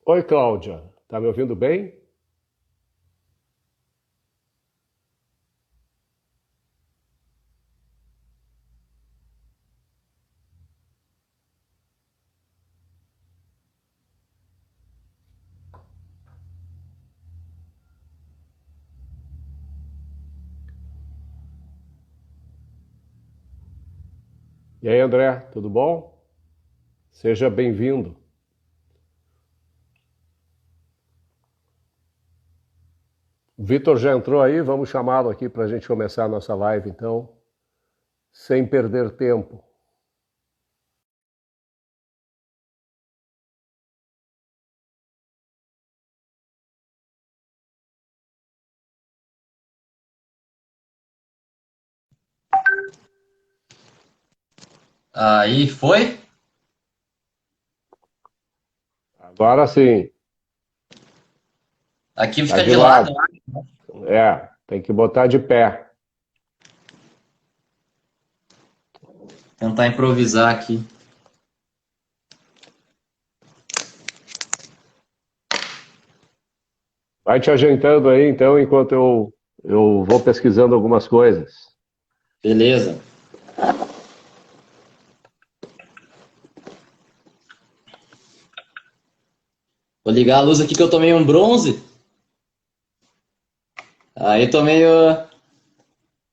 Oi, Cláudia. Tá me ouvindo bem? E aí, André, tudo bom? Seja bem-vindo. O Vitor já entrou aí, vamos chamá-lo aqui para a gente começar a nossa live, então, sem perder tempo. Aí foi? Agora sim, Aqui tá fica de de lado, lado. né? Tem que botar de pé. Tentar improvisar aqui. Vai te ajeitando aí, então, enquanto eu vou pesquisando algumas coisas. Beleza. Vou ligar a luz aqui que eu tomei um bronze. Aí tô meio.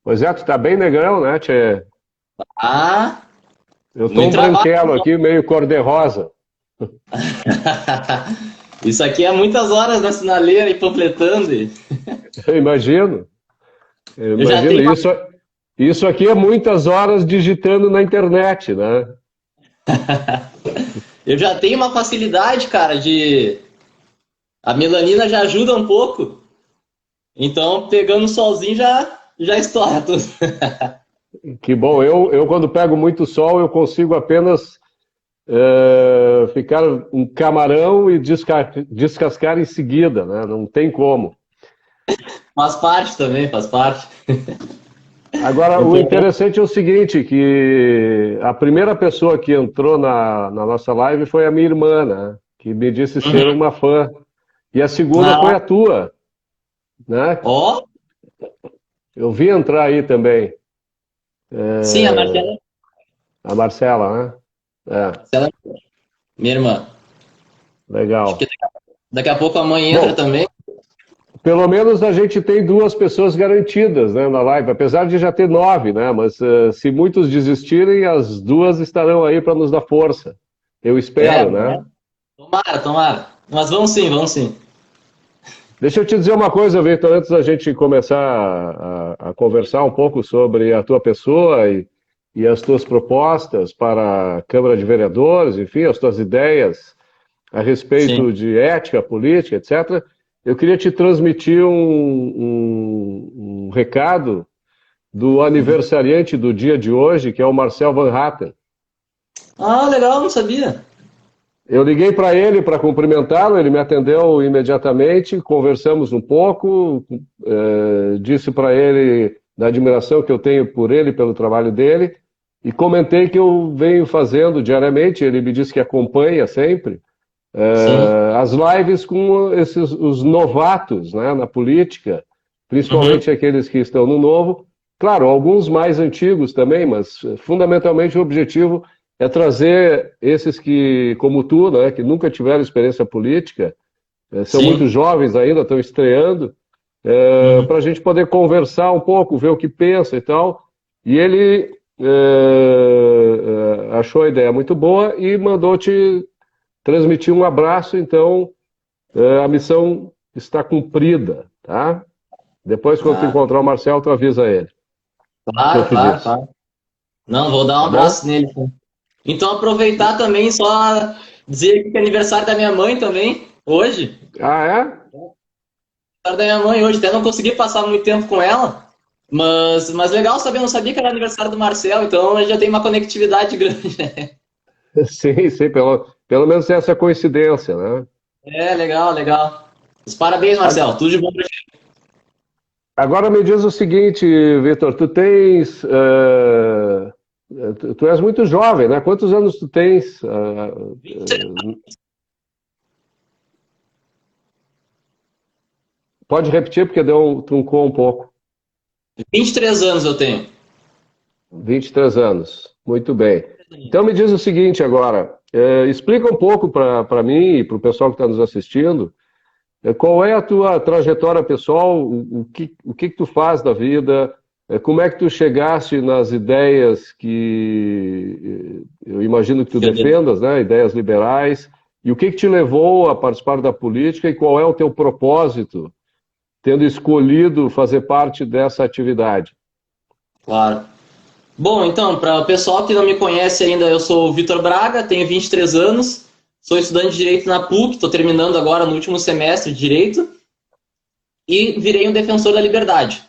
Pois é, tu tá bem negrão, né, tchê? Ah, Eu tô muito um trabalho. branquelo aqui, meio cor-de-rosa. Isso aqui é muitas horas na sinaleira e panfletando. Eu imagino, eu Eu já imagino. tenho Isso aqui é muitas horas digitando na internet, né? eu já tenho uma facilidade, cara, de. A melanina já ajuda um pouco. Então, pegando o solzinho já estoura tudo. Que bom. Eu quando pego muito sol, eu consigo apenas ficar um camarão e descascar em seguida, né? Não tem como. Faz parte também, faz parte. O Agora, o importante. interessante é o seguinte, que a primeira pessoa que entrou na nossa live foi a minha irmã, né? Que me disse ser Uhum. uma fã. E a segunda foi Ah, a tua, né? ó, Eu vi entrar aí também, sim, a é, Marcela. a Marcela, né? É, Marcela, minha irmã. Acho que legal. daqui a pouco a mãe entra Bom, também. pelo menos a gente tem duas pessoas garantidas, né, na live, apesar de já ter nove, né? Mas se muitos desistirem, as duas estarão aí para nos dar força. Eu É, espero, né? tomara, tomara. Mas vamos sim, vamos sim. Deixa eu te dizer uma coisa, Victor, antes da gente começar a conversar um pouco sobre a tua pessoa e as tuas propostas para a Câmara de Vereadores, enfim, as tuas ideias a Sim. respeito de ética, política, etc., eu queria te transmitir um recado do Uhum. aniversariante do dia de hoje, que é o Marcel Van Hatten. Ah, legal, não sabia. Eu liguei para ele para cumprimentá-lo, ele me atendeu imediatamente, conversamos um pouco, disse para ele da admiração que eu tenho por ele, pelo trabalho dele, e comentei que eu venho fazendo diariamente, ele me disse que acompanha sempre, Sim. as lives com os novatos, né, na política, Uhum. principalmente aqueles que estão no novo. Claro, alguns mais antigos também, mas fundamentalmente o objetivo é trazer esses que, como tu, né, que nunca tiveram experiência política, são muito Sim. jovens ainda, estão estreando, Uhum. para a gente poder conversar um pouco, ver o que pensa e tal. E ele achou a ideia muito boa e mandou te transmitir um abraço, então a missão está cumprida, tá? Depois, quando tu Ah, encontrar o Marcel, tu avisa ele o que eu claro, te claro, disse, claro. Não, vou dar um tá abraço bom? nele. Sim. Então, aproveitar também, só dizer que é aniversário da minha mãe também, hoje. Ah, é? Aniversário da minha mãe hoje. Até não consegui passar muito tempo com ela. Mas legal saber, não sabia que era aniversário do Marcel, então a gente já tem uma conectividade grande. Sim, sim, pelo menos essa coincidência, né? É, legal, legal. Mas parabéns, A- Marcel. Tudo de bom pra ti. Agora me diz o seguinte, Vitor, tu tens. Tu és muito jovem, né? Quantos anos tu tens? 23. Pode repetir, porque truncou um pouco. 23 anos eu tenho. 23 anos, muito bem. Então me diz o seguinte agora, explica um pouco para mim e para o pessoal que está nos assistindo, qual é a tua trajetória pessoal, o que tu faz da vida, como é que tu chegaste nas ideias que eu imagino que tu defendas, né, ideias liberais, e o que te levou a participar da política e qual é o teu propósito, tendo escolhido fazer parte dessa atividade? Claro. Bom, então, para o pessoal que não me conhece ainda, eu sou o Vitor Braga, tenho 23 anos, sou estudante de Direito na PUC, estou terminando agora no último semestre de Direito, e virei um defensor da liberdade.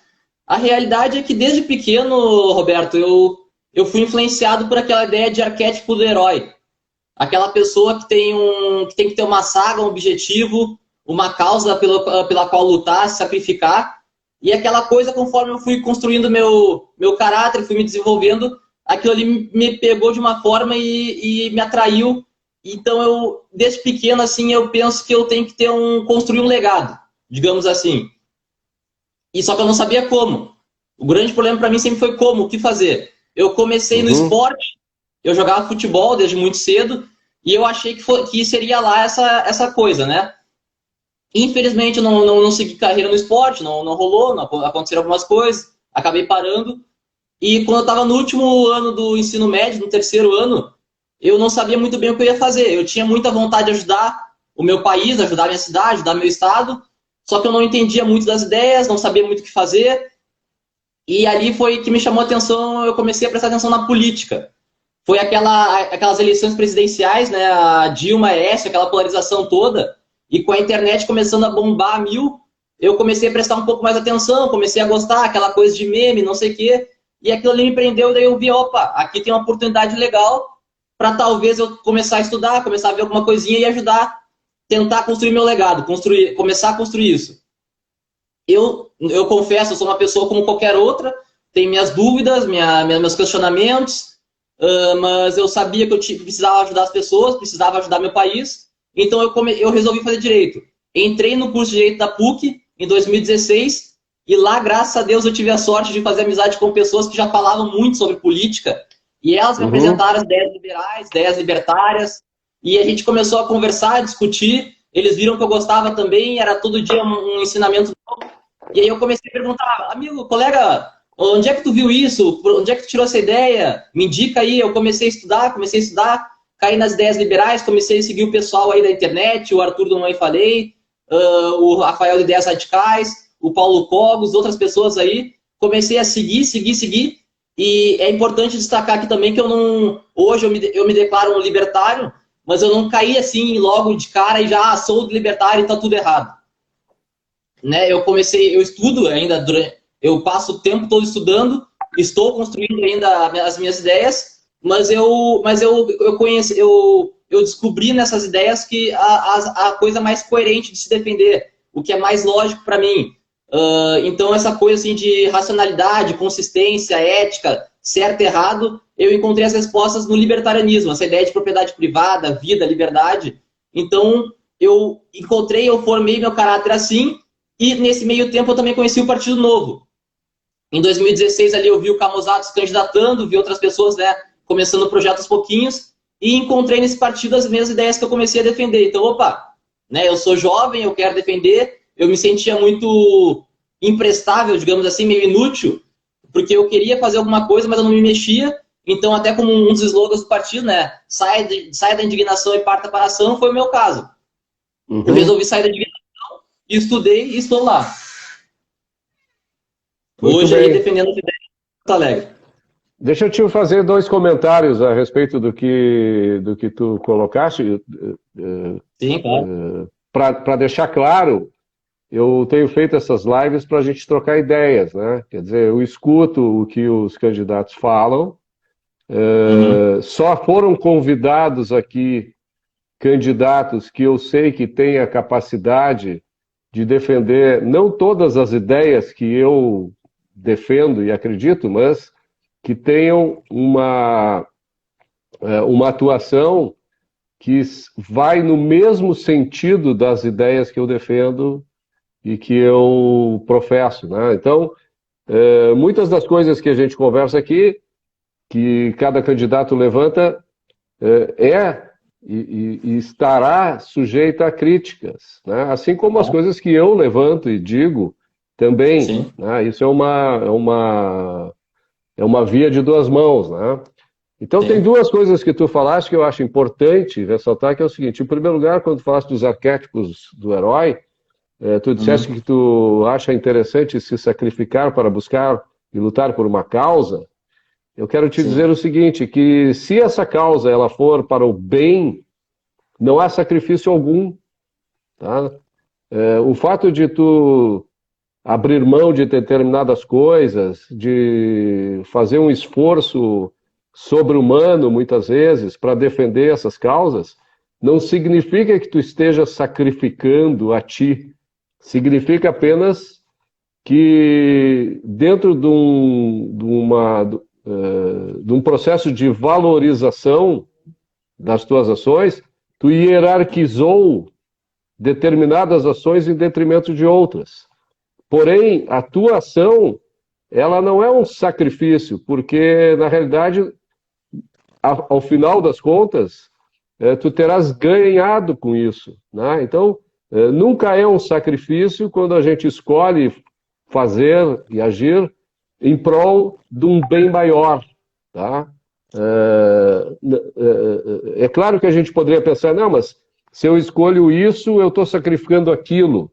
A realidade é que desde pequeno, Roberto, eu fui influenciado por aquela ideia de arquétipo do herói. Aquela pessoa que tem que ter uma saga, um objetivo, uma causa pela qual lutar, se sacrificar. E aquela coisa, conforme eu fui construindo meu caráter, fui me desenvolvendo, aquilo ali me pegou de uma forma e me atraiu. Então, desde pequeno, assim, eu penso que eu tenho que construir um legado, digamos assim. E só que eu não sabia como. O grande problema para mim sempre foi como, o que fazer. Eu comecei no esporte, eu jogava futebol desde muito cedo, e eu achei que seria lá essa coisa, né? Infelizmente, eu não segui carreira no esporte, não rolou, não aconteceram algumas coisas, acabei parando. E quando eu estava no último ano do ensino médio, no terceiro ano, eu não sabia muito bem o que eu ia fazer. Eu tinha muita vontade de ajudar o meu país, ajudar a minha cidade, ajudar meu estado, só que eu não entendia muito das ideias, não sabia muito o que fazer. E ali foi que me chamou a atenção, eu comecei a prestar atenção na política. Foi aquelas eleições presidenciais, né, a Dilma, Aécio, aquela polarização toda, e com a internet começando a bombar a mil, eu comecei a prestar um pouco mais atenção, comecei a gostar, aquela coisa de meme, não sei o quê, e aquilo ali me prendeu, daí eu vi, opa, aqui tem uma oportunidade legal para talvez eu começar a estudar, começar a ver alguma coisinha e ajudar, tentar construir meu legado, começar a construir isso. Eu confesso, eu sou uma pessoa como qualquer outra, tenho minhas dúvidas, meus questionamentos, mas eu sabia que eu precisava ajudar as pessoas, precisava ajudar meu país, então eu resolvi fazer Direito. Entrei no curso de Direito da PUC em 2016 e lá, graças a Deus, eu tive a sorte de fazer amizade com pessoas que já falavam muito sobre política e elas me apresentaram as ideias liberais, ideias libertárias, e a gente começou a conversar, a discutir, eles viram que eu gostava também, era todo dia um ensinamento novo. E aí eu comecei a perguntar, amigo, colega, onde é que tu viu isso? Onde é que tu tirou essa ideia? Me indica aí. Eu comecei a estudar, caí nas ideias liberais, comecei a seguir o pessoal aí da internet, o Arthur do Mãe Falei, o Rafael de Ideias Radicais, o Paulo Cogos, outras pessoas aí. Comecei a seguir. E é importante destacar aqui também que hoje eu me declaro um libertário, mas eu não caí assim logo de cara e já sou libertário e tá tudo errado. Né, eu estudo ainda, eu passo o tempo todo estudando, estou construindo ainda as minhas ideias, mas eu descobri nessas ideias que a coisa mais coerente de se defender, o que é mais lógico para mim. Então, essa coisa assim, de racionalidade, consistência, ética, certo e errado, eu encontrei as respostas no libertarianismo, essa ideia de propriedade privada, vida, liberdade. Então, eu formei meu caráter assim. E nesse meio tempo eu também conheci o Partido Novo. Em 2016 ali eu vi o Camusato se candidatando, vi outras pessoas, né, começando projetos pouquinhos, e encontrei nesse partido as mesmas ideias que eu comecei a defender. Então, opa, né, eu sou jovem, eu quero defender, eu me sentia muito imprestável, digamos assim, meio inútil, porque eu queria fazer alguma coisa, mas eu não me mexia. Então, até como um dos slogans do partido, né, saia da indignação e parta para a ação, foi o meu caso. Eu resolvi sair da indignação, estudei e estou lá. Muito hoje bem. Aí defendendo as ideias de Porto Alegre. Deixa eu te fazer 2 comentários a respeito do que tu colocaste. Sim, claro. Para deixar claro, eu tenho feito essas lives para a gente trocar ideias, né? Quer dizer, eu escuto o que os candidatos falam, só foram convidados aqui candidatos que eu sei que têm a capacidade de defender não todas as ideias que eu defendo e acredito, mas que tenham uma atuação que vai no mesmo sentido das ideias que eu defendo e que eu professo, né? Então, muitas das coisas que a gente conversa aqui, que cada candidato levanta, e estará sujeita a críticas, né? Assim como as coisas que eu levanto e digo também, Sim. né? Isso é uma via de duas mãos, né? Então, tem Sim. duas coisas que tu falaste que eu acho importante ressaltar, que é o seguinte: em primeiro lugar, quando tu falaste dos arquétipos do herói, tu disseste que tu acha interessante se sacrificar para buscar e lutar por uma causa. Eu quero te Sim. dizer o seguinte, que se essa causa ela for para o bem, não há sacrifício algum, tá? O fato de tu abrir mão de determinadas coisas, de fazer um esforço sobre-humano, muitas vezes, para defender essas causas, não significa que tu esteja sacrificando a ti. Significa apenas que dentro de um processo de valorização das tuas ações, tu hierarquizou determinadas ações em detrimento de outras. Porém, a tua ação, ela não é um sacrifício, porque, na realidade, ao final das contas, tu terás ganhado com isso, né? Então, nunca é um sacrifício quando a gente escolhe fazer e agir em prol de um bem maior, tá? É claro que a gente poderia pensar, não, mas se eu escolho isso, eu estou sacrificando aquilo.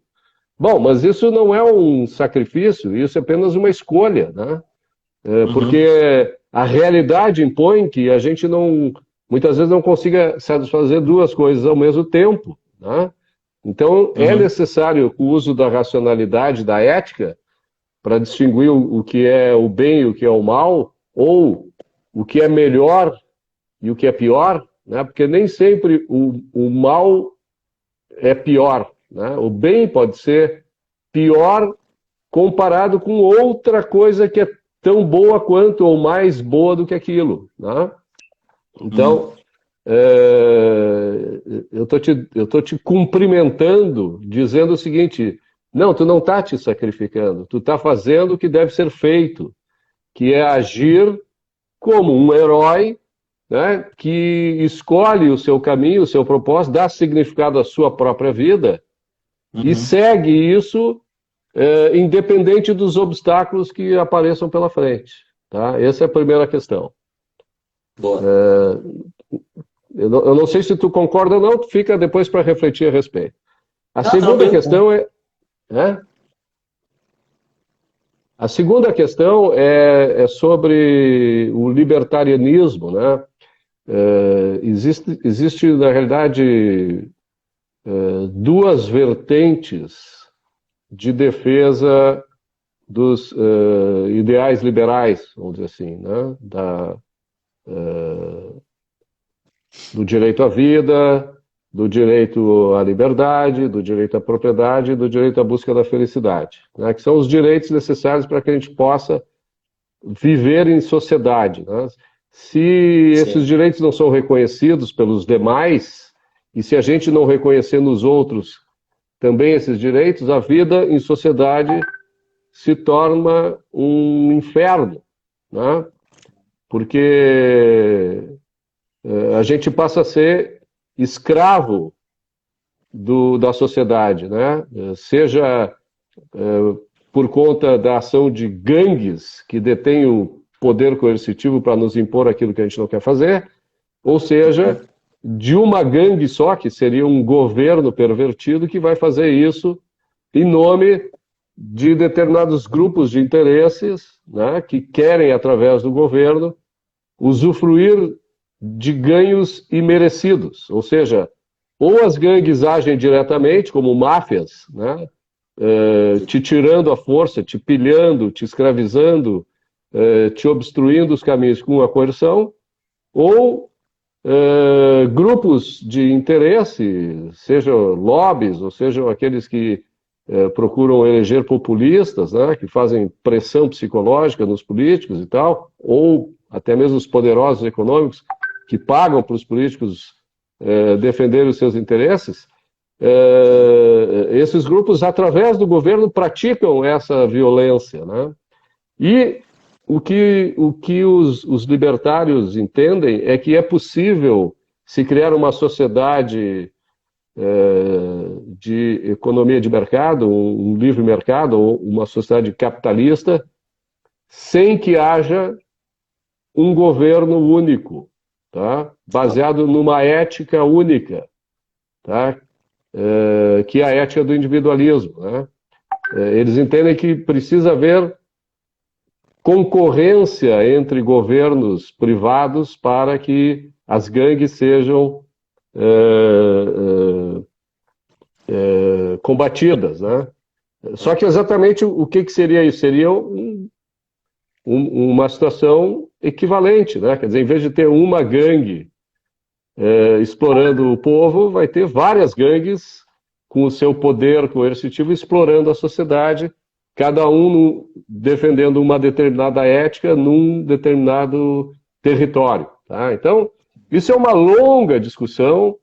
Bom, mas isso não é um sacrifício, isso é apenas uma escolha, né? Porque a realidade impõe que a gente muitas vezes não consiga satisfazer duas coisas ao mesmo tempo, né? Então, é necessário o uso da racionalidade, da ética, para distinguir o que é o bem e o que é o mal, ou o que é melhor e o que é pior, né? Porque nem sempre o mal é pior, né? O bem pode ser pior comparado com outra coisa que é tão boa quanto ou mais boa do que aquilo, né? Então, eu tô te cumprimentando, dizendo o seguinte: não, tu não está te sacrificando, tu está fazendo o que deve ser feito, que é agir como um herói, né, que escolhe o seu caminho, o seu propósito, dá significado à sua própria vida e segue isso, independente dos obstáculos que apareçam pela frente. Tá? Essa é a primeira questão. Boa. Eu não sei se tu concorda ou não, fica depois para refletir a respeito. A segunda Tranquilo. questão a segunda questão é sobre o libertarianismo, né? Existe, na realidade, duas vertentes de defesa dos ideais liberais, vamos dizer assim, né? Do direito à vida, do direito à liberdade, do direito à propriedade e do direito à busca da felicidade, né? Que são os direitos necessários para que a gente possa viver em sociedade, né? Se esses direitos não são reconhecidos pelos demais, e se a gente não reconhecer nos outros também esses direitos, a vida em sociedade se torna um inferno, né? Porque a gente passa a ser escravo da sociedade, né? Seja por conta da ação de gangues que detêm o poder coercitivo para nos impor aquilo que a gente não quer fazer, ou seja, de uma gangue só, que seria um governo pervertido, que vai fazer isso em nome de determinados grupos de interesses, né, que querem, através do governo, usufruir de ganhos imerecidos. Ou seja, ou as gangues agem diretamente, como máfias, né, te tirando a força, te pilhando, te escravizando, te obstruindo os caminhos com a coerção, ou grupos de interesse, sejam lobbies, ou sejam aqueles que procuram eleger populistas, né, que fazem pressão psicológica nos políticos e tal, ou até mesmo os poderosos econômicos que pagam para os políticos defenderem os seus interesses, esses grupos, através do governo, praticam essa violência, né? E o que os libertários entendem é que é possível se criar uma sociedade de economia de mercado, um livre mercado, ou uma sociedade capitalista, sem que haja um governo único, tá? Baseado numa ética única, tá? Que é a ética do individualismo, né? Eles entendem que precisa haver concorrência entre governos privados para que as gangues sejam combatidas, né? Só que exatamente o que seria isso? Seria uma situação equivalente, né? Quer dizer, em vez de ter uma gangue explorando o povo, vai ter várias gangues com o seu poder coercitivo explorando a sociedade, cada um defendendo uma determinada ética num determinado território, tá? Então, isso é uma longa discussão.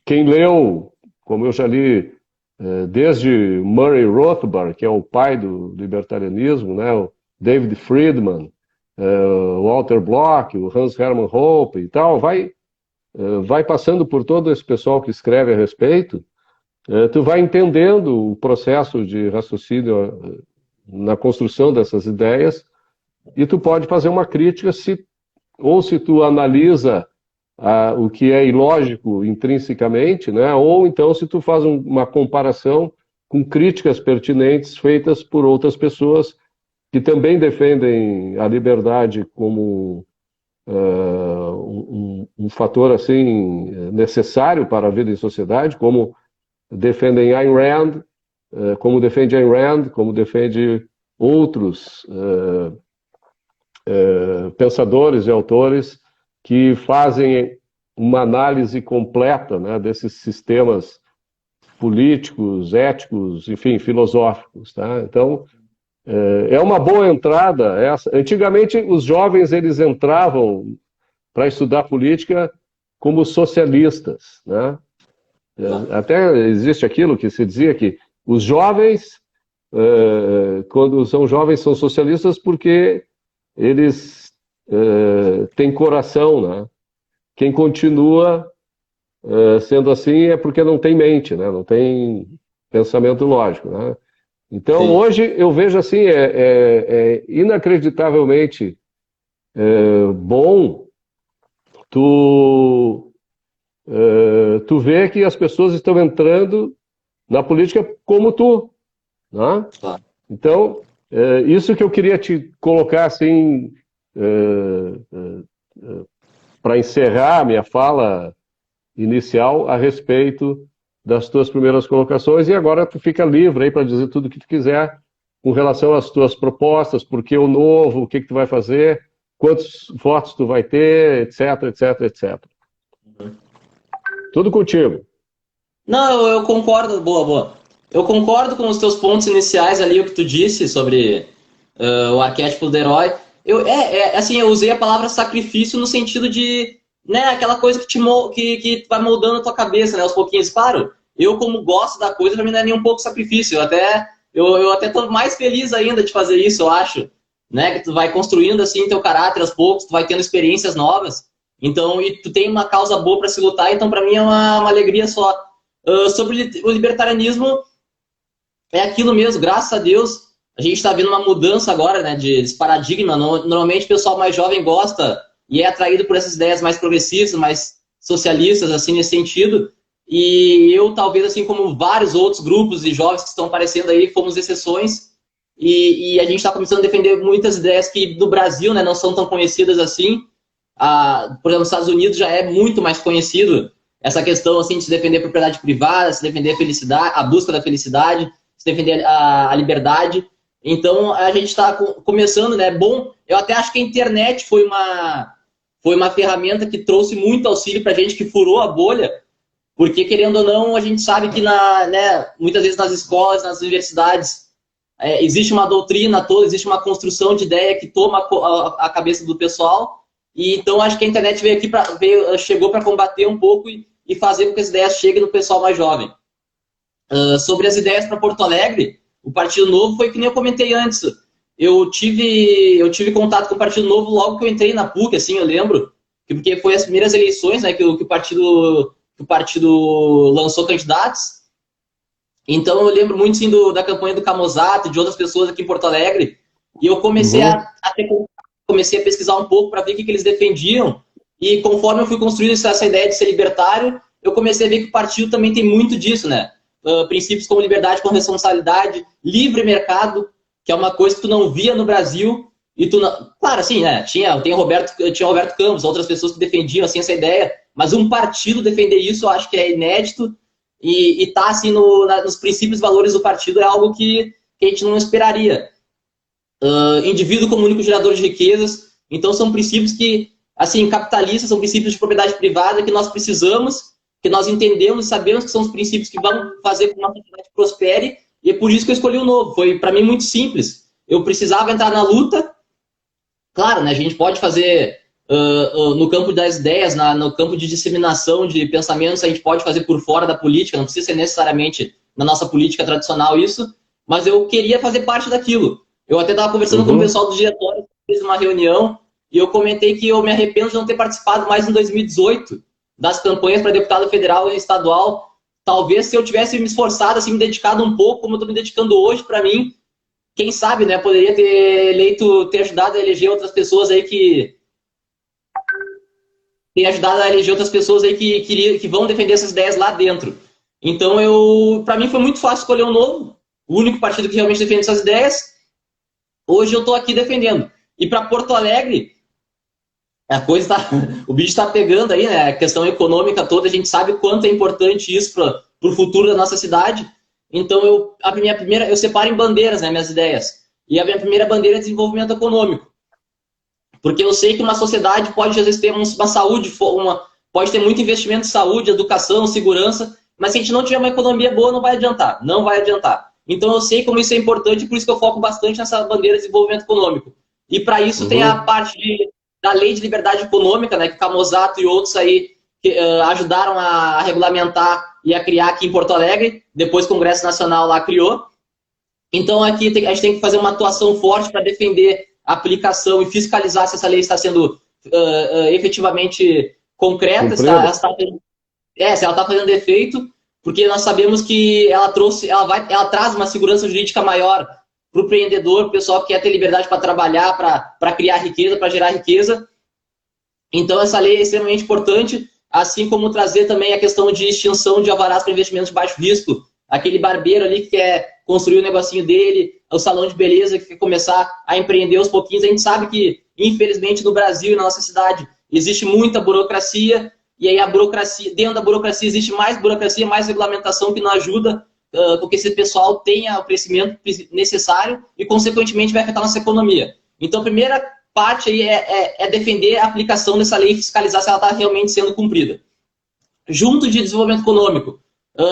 Quem leu, como eu já li, desde Murray Rothbard, que é o pai do libertarianismo, né, o David Friedman, o Walter Block, o Hans Hermann Hoppe e tal, vai passando por todo esse pessoal que escreve a respeito, tu vai entendendo o processo de raciocínio na construção dessas ideias e tu pode fazer uma crítica se tu analisa o que é ilógico intrinsecamente, né? Ou então se tu faz uma comparação com críticas pertinentes feitas por outras pessoas que também defendem a liberdade como um fator assim necessário para a vida em sociedade, como defendem Ayn Rand, como defende Ayn Rand, como defende outros pensadores e autores que fazem uma análise completa, né, desses sistemas políticos, éticos, enfim, filosóficos, tá? Então, é uma boa entrada essa. Antigamente, os jovens eles entravam para estudar política como socialistas, né? Até existe aquilo que se dizia que os jovens, quando são jovens, são socialistas porque eles têm coração, né? Quem continua sendo assim é porque não tem mente, né? Não tem pensamento lógico, né? Então, sim, hoje eu vejo assim, inacreditavelmente bom tu vê que as pessoas estão entrando na política como tu, né? Claro. Então, isso que eu queria te colocar assim, para encerrar a minha fala inicial a respeito das tuas primeiras colocações, e agora tu fica livre aí para dizer tudo o que tu quiser com relação às tuas propostas, por que o novo, o que tu vai fazer, quantos votos tu vai ter, etc, etc, etc. Tudo contigo. Não, eu concordo, boa. Eu concordo com os teus pontos iniciais ali, o que tu disse sobre o arquétipo do herói. Assim, eu usei a palavra sacrifício no sentido de, né, aquela coisa que vai moldando a tua cabeça, né, aos pouquinhos. Claro, eu como gosto da coisa, pra mim não é nem um pouco sacrifício. Eu até tô mais feliz ainda de fazer isso, eu acho, né, que tu vai construindo assim teu caráter aos poucos, tu vai tendo experiências novas. Então, e tu tem uma causa boa para se lutar, então para mim é uma alegria só. Sobre o libertarianismo, é aquilo mesmo, graças a Deus, a gente está vendo uma mudança agora, né, desse paradigma. Normalmente o pessoal mais jovem gosta e é atraído por essas ideias mais progressistas, mais socialistas, assim, nesse sentido. E eu, talvez, assim como vários outros grupos de jovens que estão aparecendo aí, fomos exceções. E a gente está começando a defender muitas ideias que no Brasil, né, não são tão conhecidas assim. Por exemplo, nos Estados Unidos já é muito mais conhecido essa questão assim, de se defender a propriedade privada, se defender a felicidade, a busca da felicidade, se defender a liberdade. Então, a gente está começando, né? Bom, eu até acho que a internet foi uma ferramenta que trouxe muito auxílio para a gente, que furou a bolha, porque, querendo ou não, a gente sabe que né, muitas vezes nas escolas, nas universidades, existe uma doutrina toda, existe uma construção de ideia que toma a cabeça do pessoal. E então acho que a internet veio aqui chegou para combater um pouco e fazer com que as ideias cheguem no pessoal mais jovem. Sobre as ideias para Porto Alegre, o Partido Novo foi que nem eu comentei antes. Eu tive contato com o Partido Novo logo que eu entrei na PUC, assim, eu lembro, porque foi as primeiras eleições, né, que o partido lançou candidatos. Então eu lembro muito sim, da campanha do Camozato e de outras pessoas aqui em Porto Alegre. E eu comecei comecei a pesquisar um pouco para ver o que eles defendiam. E conforme eu fui construindo essa ideia de ser libertário, eu comecei a ver que o partido também tem muito disso, né? Princípios como liberdade com responsabilidade, livre mercado, que é uma coisa que tu não via no Brasil. E tu não... Claro, assim, né? Tinha o Roberto Campos, outras pessoas que defendiam assim, essa ideia, mas um partido defender isso eu acho que é inédito. E tá assim nos princípios e valores do partido é algo que a gente não esperaria. Indivíduo como único gerador de riquezas, então são princípios que, assim, capitalistas, são princípios de propriedade privada que nós precisamos, que nós entendemos e sabemos que são os princípios que vão fazer com que uma sociedade prospere, e é por isso que eu escolhi o Novo. Foi, para mim, muito simples. Eu precisava entrar na luta. Claro, né, a gente pode fazer no campo das ideias, no campo de disseminação de pensamentos, a gente pode fazer por fora da política, não precisa ser necessariamente na nossa política tradicional isso, mas eu queria fazer parte daquilo. Eu até estava conversando com o pessoal do diretório, fez uma reunião, e eu comentei que eu me arrependo de não ter participado mais em 2018 das campanhas para deputado federal e estadual. Talvez se eu tivesse me esforçado, assim, me dedicado um pouco, como eu estou me dedicando hoje, para mim, quem sabe, né, poderia ter ajudado a eleger outras pessoas aí que que vão defender essas ideias lá dentro. Então, para mim foi muito fácil escolher o Novo, o único partido que realmente defende essas ideias. Hoje eu estou aqui defendendo. E para Porto Alegre, o bicho está pegando aí, né? A questão econômica toda, a gente sabe quanto é importante isso para o futuro da nossa cidade. Então, eu separo em bandeiras, né, minhas ideias. E a minha primeira bandeira é desenvolvimento econômico. Porque eu sei que uma sociedade pode, às vezes, ter uma saúde, pode ter muito investimento em saúde, educação, segurança, mas se a gente não tiver uma economia boa, não vai adiantar. Não vai adiantar. Então, eu sei como isso é importante, por isso que eu foco bastante nessa bandeira de desenvolvimento econômico. E, para isso, tem a parte da Lei de Liberdade Econômica, né, que Camozato e outros aí ajudaram a regulamentar e a criar aqui em Porto Alegre. Depois o Congresso Nacional lá criou. Então, aqui a gente tem que fazer uma atuação forte para defender a aplicação e fiscalizar se essa lei está sendo efetivamente concreta, se ela está fazendo efeito, porque nós sabemos que ela traz uma segurança jurídica maior para o empreendedor, o pessoal que quer ter liberdade para trabalhar, para criar riqueza, para gerar riqueza. Então, essa lei é extremamente importante, assim como trazer também a questão de extinção de alvarás para investimentos de baixo risco. Aquele barbeiro ali que quer construir o negocinho dele, o salão de beleza que quer começar a empreender aos pouquinhos. A gente sabe que, infelizmente, no Brasil e na nossa cidade, existe muita burocracia, e aí dentro da burocracia existe mais burocracia, mais regulamentação que não ajuda com que esse pessoal tenha o crescimento necessário e, consequentemente, vai afetar a nossa economia. Então, a primeira parte aí é defender a aplicação dessa lei e fiscalizar se ela está realmente sendo cumprida. Junto de desenvolvimento econômico,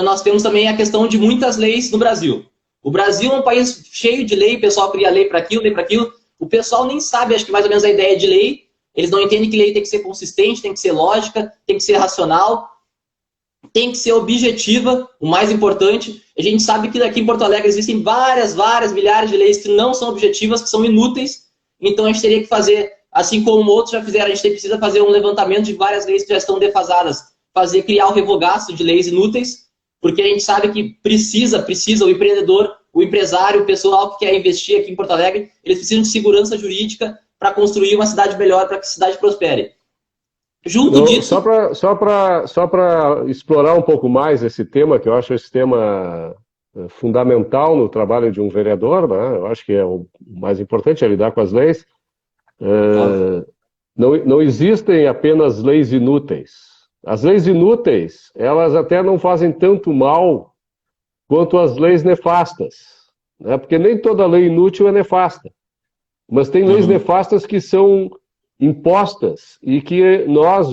nós temos também a questão de muitas leis no Brasil. O Brasil é um país cheio de lei, o pessoal cria lei para aquilo, lei para aquilo. O pessoal nem sabe, acho que mais ou menos a ideia de lei. Eles não entendem que lei tem que ser consistente, tem que ser lógica, tem que ser racional, tem que ser objetiva, o mais importante. A gente sabe que aqui em Porto Alegre existem várias, milhares de leis que não são objetivas, que são inúteis. Então a gente teria que fazer, assim como outros já fizeram, a gente precisa fazer um levantamento de várias leis que já estão defasadas, criar o revogaço de leis inúteis, porque a gente sabe que precisa o empreendedor, o empresário, o pessoal que quer investir aqui em Porto Alegre, eles precisam de segurança jurídica para construir uma cidade melhor, para que a cidade prospere. Junto disso... Só para explorar um pouco mais esse tema, que eu acho esse tema fundamental no trabalho de um vereador, né? Eu acho que é o mais importante, é lidar com as leis. Não existem apenas leis inúteis. As leis inúteis, elas até não fazem tanto mal quanto as leis nefastas, né? Porque nem toda lei inútil é nefasta. Mas tem leis nefastas que são impostas e que nós,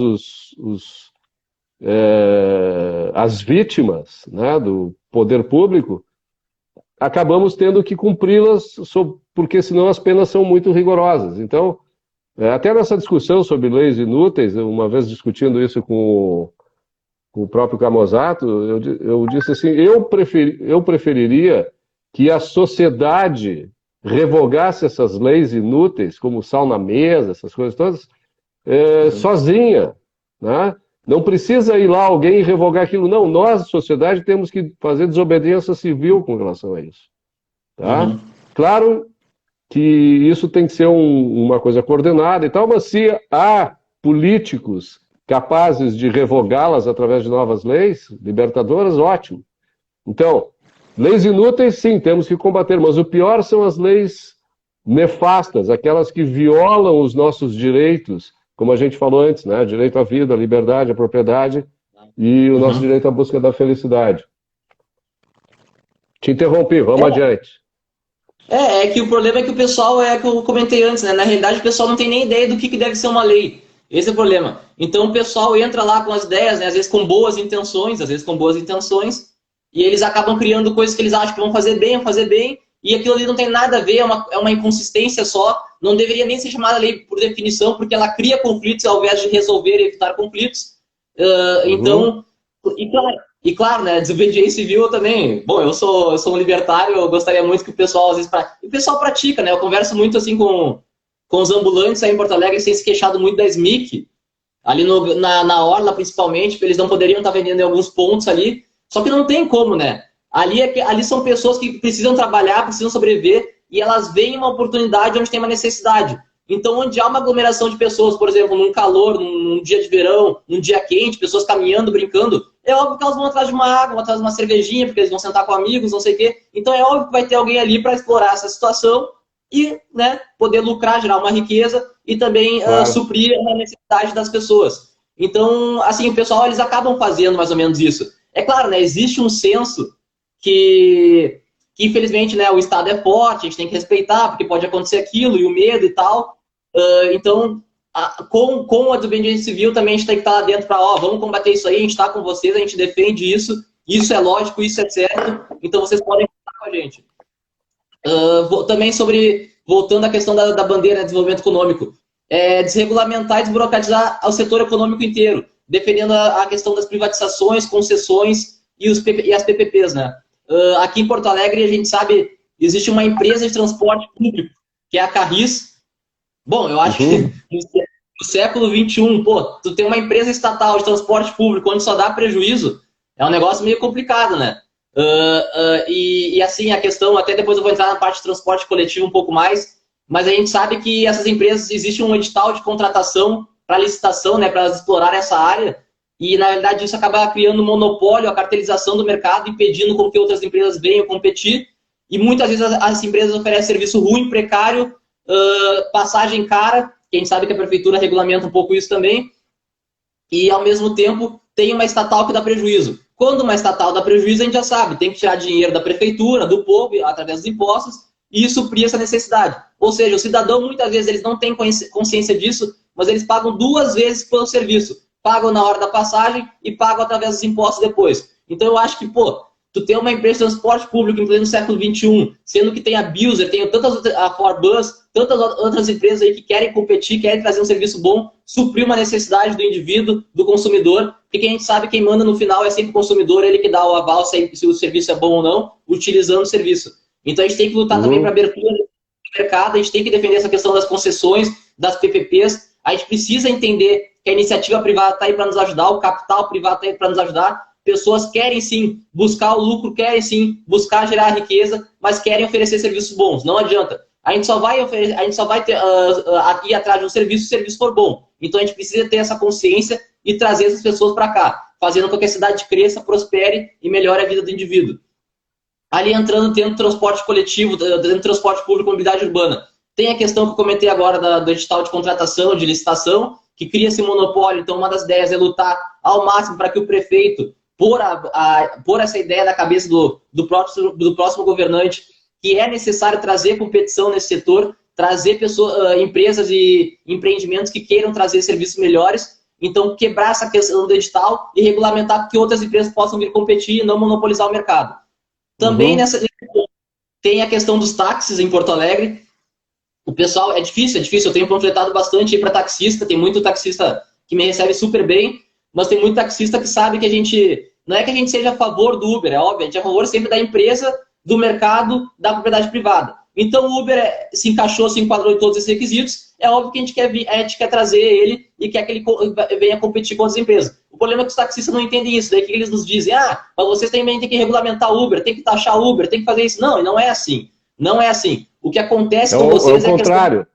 as vítimas, né, do poder público, acabamos tendo que cumpri-las, porque senão as penas são muito rigorosas. Então, Até nessa discussão sobre leis inúteis, uma vez discutindo isso com o próprio Camozzato, eu disse assim, eu preferiria que a sociedade revogasse essas leis inúteis, como sal na mesa, essas coisas todas, sozinha, né? Não precisa ir lá alguém revogar aquilo, não. Nós, sociedade, temos que fazer desobediência civil com relação a isso. Tá? Claro que isso tem que ser uma coisa coordenada e tal, mas se há políticos capazes de revogá-las através de novas leis libertadoras, ótimo. Então, leis inúteis, sim, temos que combater, mas o pior são as leis nefastas, aquelas que violam os nossos direitos, como a gente falou antes, né? Direito à vida, à liberdade, à propriedade e o nosso direito à busca da felicidade. Te interrompi, vamos adiante. É que o problema é que o pessoal, que eu comentei antes, né? Na realidade, o pessoal não tem nem ideia do que deve ser uma lei. Esse é o problema. Então, o pessoal entra lá com as ideias, né? Às vezes com boas intenções, e eles acabam criando coisas que eles acham que vão fazer bem, e aquilo ali não tem nada a ver, é uma inconsistência só, não deveria nem ser chamada lei por definição, porque ela cria conflitos ao invés de resolver e evitar conflitos. Então, e claro, né, desobediência civil eu também. Bom, eu sou um libertário, eu gostaria muito que o pessoal, às vezes, o pessoal pratica, né? Eu converso muito assim com os ambulantes aí em Porto Alegre, eles têm se queixado muito da SMIC, ali na Orla principalmente, porque eles não poderiam estar vendendo em alguns pontos ali, só que não tem como, né? Ali são pessoas que precisam trabalhar, precisam sobreviver, e elas veem uma oportunidade onde tem uma necessidade. Então, onde há uma aglomeração de pessoas, por exemplo, num calor, num dia de verão, num dia quente, pessoas caminhando, brincando, é óbvio que elas vão atrás de uma água, vão atrás de uma cervejinha, porque eles vão sentar com amigos, não sei o quê. Então, é óbvio que vai ter alguém ali para explorar essa situação e, né, poder lucrar, gerar uma riqueza e também suprir a necessidade das pessoas. Então, assim, o pessoal, eles acabam fazendo mais ou menos isso. É claro, né, existe um senso que infelizmente, né, o Estado é forte, a gente tem que respeitar, porque pode acontecer aquilo, e o medo e tal. Então, com a desobediência civil também a gente tem que estar lá dentro para, vamos combater isso aí, a gente está com vocês, a gente defende isso, isso é lógico, isso é certo, então vocês podem contar com a gente. Também voltando à questão da bandeira de desenvolvimento econômico, desregulamentar e desburocratizar o setor econômico inteiro, defendendo a questão das privatizações, concessões e as PPPs, né? Aqui em Porto Alegre, a gente sabe, existe uma empresa de transporte público, que é a Carris. Bom, eu acho que no século XXI, pô, tu tem uma empresa estatal de transporte público onde só dá prejuízo, é um negócio meio complicado, né? E assim, a questão, até depois eu vou entrar na parte de transporte coletivo um pouco mais, mas a gente sabe que essas empresas, existe um edital de contratação para licitação, né, para elas explorarem essa área, e na verdade isso acaba criando um monopólio, a cartelização do mercado, impedindo com que outras empresas venham competir, e muitas vezes as empresas oferecem serviço ruim, precário, passagem cara, que a gente sabe que a prefeitura regulamenta um pouco isso também, e ao mesmo tempo tem uma estatal que dá prejuízo. Quando uma estatal dá prejuízo, a gente já sabe, tem que tirar dinheiro da prefeitura, do povo, através dos impostos, e suprir essa necessidade. Ou seja, o cidadão, muitas vezes, eles não têm consciência disso, mas eles pagam 2 vezes pelo serviço. Pagam na hora da passagem e pagam através dos impostos depois. Então, eu acho que, tu tem uma empresa de transporte público em pleno século XXI, sendo que tem a Buser, tem a Forbus, tantas outras empresas aí que querem competir, querem trazer um serviço bom, suprir uma necessidade do indivíduo, do consumidor, porque a gente sabe que quem manda no final é sempre o consumidor, ele que dá o aval se o serviço é bom ou não, utilizando o serviço. Então a gente tem que lutar também para a abertura do mercado, a gente tem que defender essa questão das concessões, das PPPs, a gente precisa entender que a iniciativa privada está aí para nos ajudar, o capital privado está aí para nos ajudar, pessoas querem sim buscar o lucro, querem sim buscar gerar riqueza, mas querem oferecer serviços bons, não adianta. A gente só vai ir atrás de um serviço se o serviço for bom. Então a gente precisa ter essa consciência e trazer essas pessoas para cá, fazendo com que a cidade cresça, prospere e melhore a vida do indivíduo. Ali entrando dentro do transporte coletivo, dentro do transporte público, mobilidade urbana. Tem a questão que eu comentei agora do edital de contratação, de licitação, que cria esse monopólio. Então uma das ideias é lutar ao máximo para que o prefeito, por essa ideia na cabeça do próximo governante, que é necessário trazer competição nesse setor, trazer empresas e empreendimentos que queiram trazer serviços melhores. Então, quebrar essa questão do edital e regulamentar para que outras empresas possam vir competir e não monopolizar o mercado. Também tem a questão dos táxis em Porto Alegre. O pessoal, é difícil, eu tenho panfletado bastante aí para taxista, tem muito taxista que me recebe super bem, mas tem muito taxista que sabe que a gente, não é que a gente seja a favor do Uber, é óbvio, a gente é a favor sempre da empresa, do mercado, da propriedade privada. Então o Uber se encaixou, se enquadrou em todos esses requisitos, é óbvio que a gente quer trazer ele e quer que ele venha competir com outras empresas. O problema é que os taxistas não entendem isso, daí que eles nos dizem, mas vocês também têm que regulamentar o Uber, tem que taxar o Uber, tem que fazer isso. Não, e não é assim. Não é assim. O que acontece com vocês é o contrário.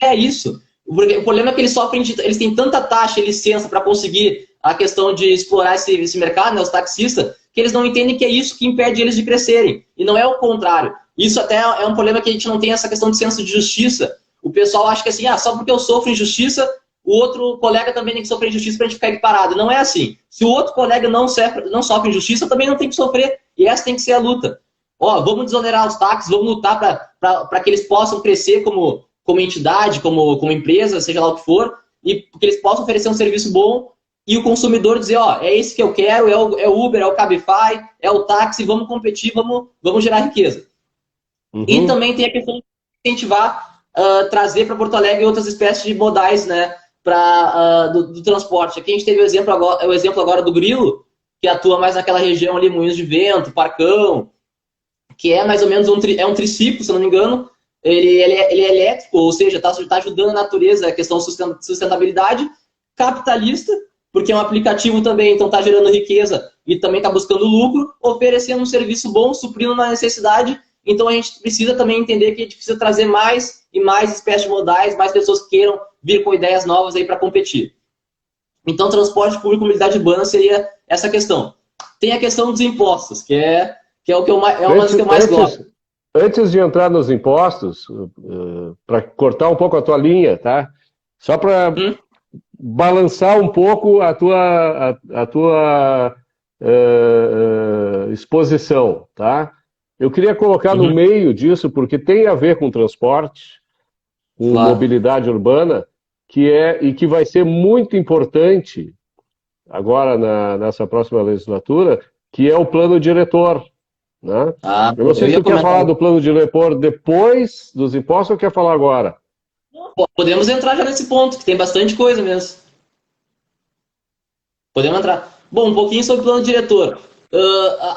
É isso. O problema é que eles têm tanta taxa e licença para conseguir a questão de explorar esse mercado, né, os taxistas, que eles não entendem que é isso que impede eles de crescerem. E não é o contrário. Isso até é um problema que a gente não tem essa questão de senso de justiça. O pessoal acha que assim, só porque eu sofro injustiça, o outro colega também tem que sofrer injustiça para a gente ficar equiparado. Não é assim. Se o outro colega não sofre injustiça, eu também não tem que sofrer. E essa tem que ser a luta. Vamos desonerar os táxis, vamos lutar para que eles possam crescer como entidade, como empresa, seja lá o que for, e que eles possam oferecer um serviço bom e o consumidor dizer, é esse que eu quero, é o Uber, é o Cabify, é o táxi, vamos competir, vamos gerar riqueza. Uhum. E também tem a questão de incentivar, trazer para Porto Alegre outras espécies de modais, né, do transporte. Aqui a gente teve o exemplo agora do Grilo, que atua mais naquela região ali, Moinhos de Vento, Parcão, que é mais ou menos um triciclo, se não me engano. Ele é elétrico, ou seja, está ajudando a natureza, a questão de sustentabilidade, capitalista, porque é um aplicativo também, então está gerando riqueza e também está buscando lucro, oferecendo um serviço bom, suprindo uma necessidade. Então a gente precisa também entender que a gente precisa trazer mais e mais espécies de modais, mais pessoas que queiram vir com ideias novas aí para competir. Então transporte público, mobilidade urbana seria essa questão. Tem a questão dos impostos, que é uma das que eu mais gosto. Antes de entrar nos impostos, para cortar um pouco a tua linha, tá? Só para balançar um pouco a tua exposição, tá? Eu queria colocar no meio disso, porque tem a ver com transporte, com mobilidade urbana, que vai ser muito importante agora nessa próxima legislatura, que é o plano diretor. Né? Eu não sei se tu quer falar do plano diretor depois dos impostos ou quer falar agora? Podemos entrar já nesse ponto, que tem bastante coisa mesmo. Podemos entrar. Bom, um pouquinho sobre o plano diretor.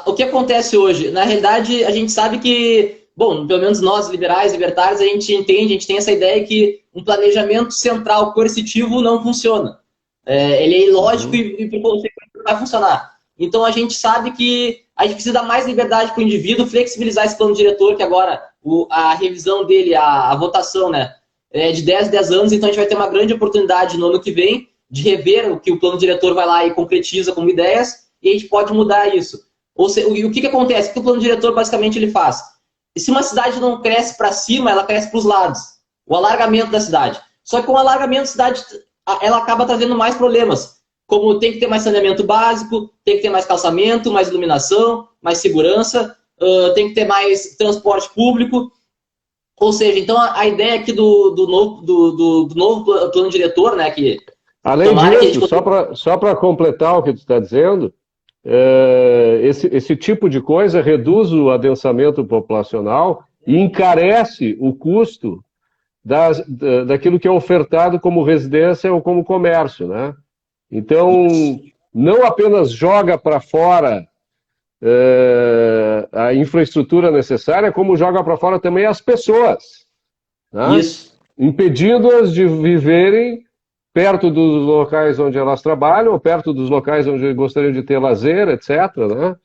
O que acontece hoje? Na realidade, a gente sabe que, bom, pelo menos nós, liberais, libertários, a gente tem essa ideia que um planejamento central coercitivo não funciona. Ele é ilógico e por consequência não vai funcionar. Então, a gente sabe que a gente precisa dar mais liberdade para o indivíduo, flexibilizar esse plano diretor, que agora a revisão dele, a votação, né, é de 10 anos, então a gente vai ter uma grande oportunidade no ano que vem de rever o que o plano diretor vai lá e concretiza como ideias, e a gente pode mudar isso. Ou seja, o que acontece? O que o plano diretor basicamente ele faz? E se uma cidade não cresce para cima, ela cresce para os lados. O alargamento da cidade. Só que com o alargamento da cidade, ela acaba trazendo mais problemas. Como tem que ter mais saneamento básico, tem que ter mais calçamento, mais iluminação, mais segurança, tem que ter mais transporte público. Ou seja, então a ideia aqui do novo plano diretor, né, que... Além disso, só para completar o que tu está dizendo, esse tipo de coisa reduz o adensamento populacional e encarece o custo daquilo que é ofertado como residência ou como comércio, né? Então, não apenas joga para fora a infraestrutura necessária, como joga para fora também as pessoas, né? Isso. Impedindo-as de viverem perto dos locais onde elas trabalham, ou perto dos locais onde gostariam de ter lazer, etc., né?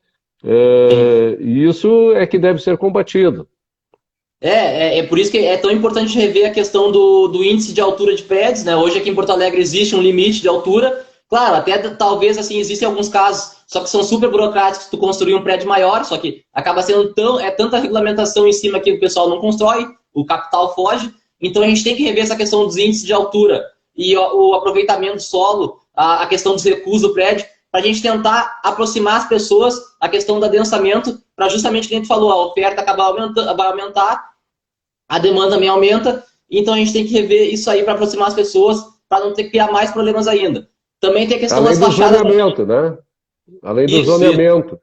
E isso é que deve ser combatido. É por isso que é tão importante rever a questão do índice de altura de prédios, né? Hoje aqui em Porto Alegre existe um limite de altura. Claro, até talvez assim existem alguns casos, só que são super burocráticos, tu construir um prédio maior, só que acaba sendo tanta regulamentação em cima que o pessoal não constrói, o capital foge. Então a gente tem que rever essa questão dos índices de altura e o aproveitamento do solo, a questão dos recursos do prédio, para a gente tentar aproximar as pessoas, a questão do adensamento, para justamente, como a gente falou, a oferta vai aumentar, a demanda também aumenta, então a gente tem que rever isso aí para aproximar as pessoas, para não ter que criar mais problemas ainda. Também tem a questão das fachadas... Além do zoneamento, né? Além do zoneamento.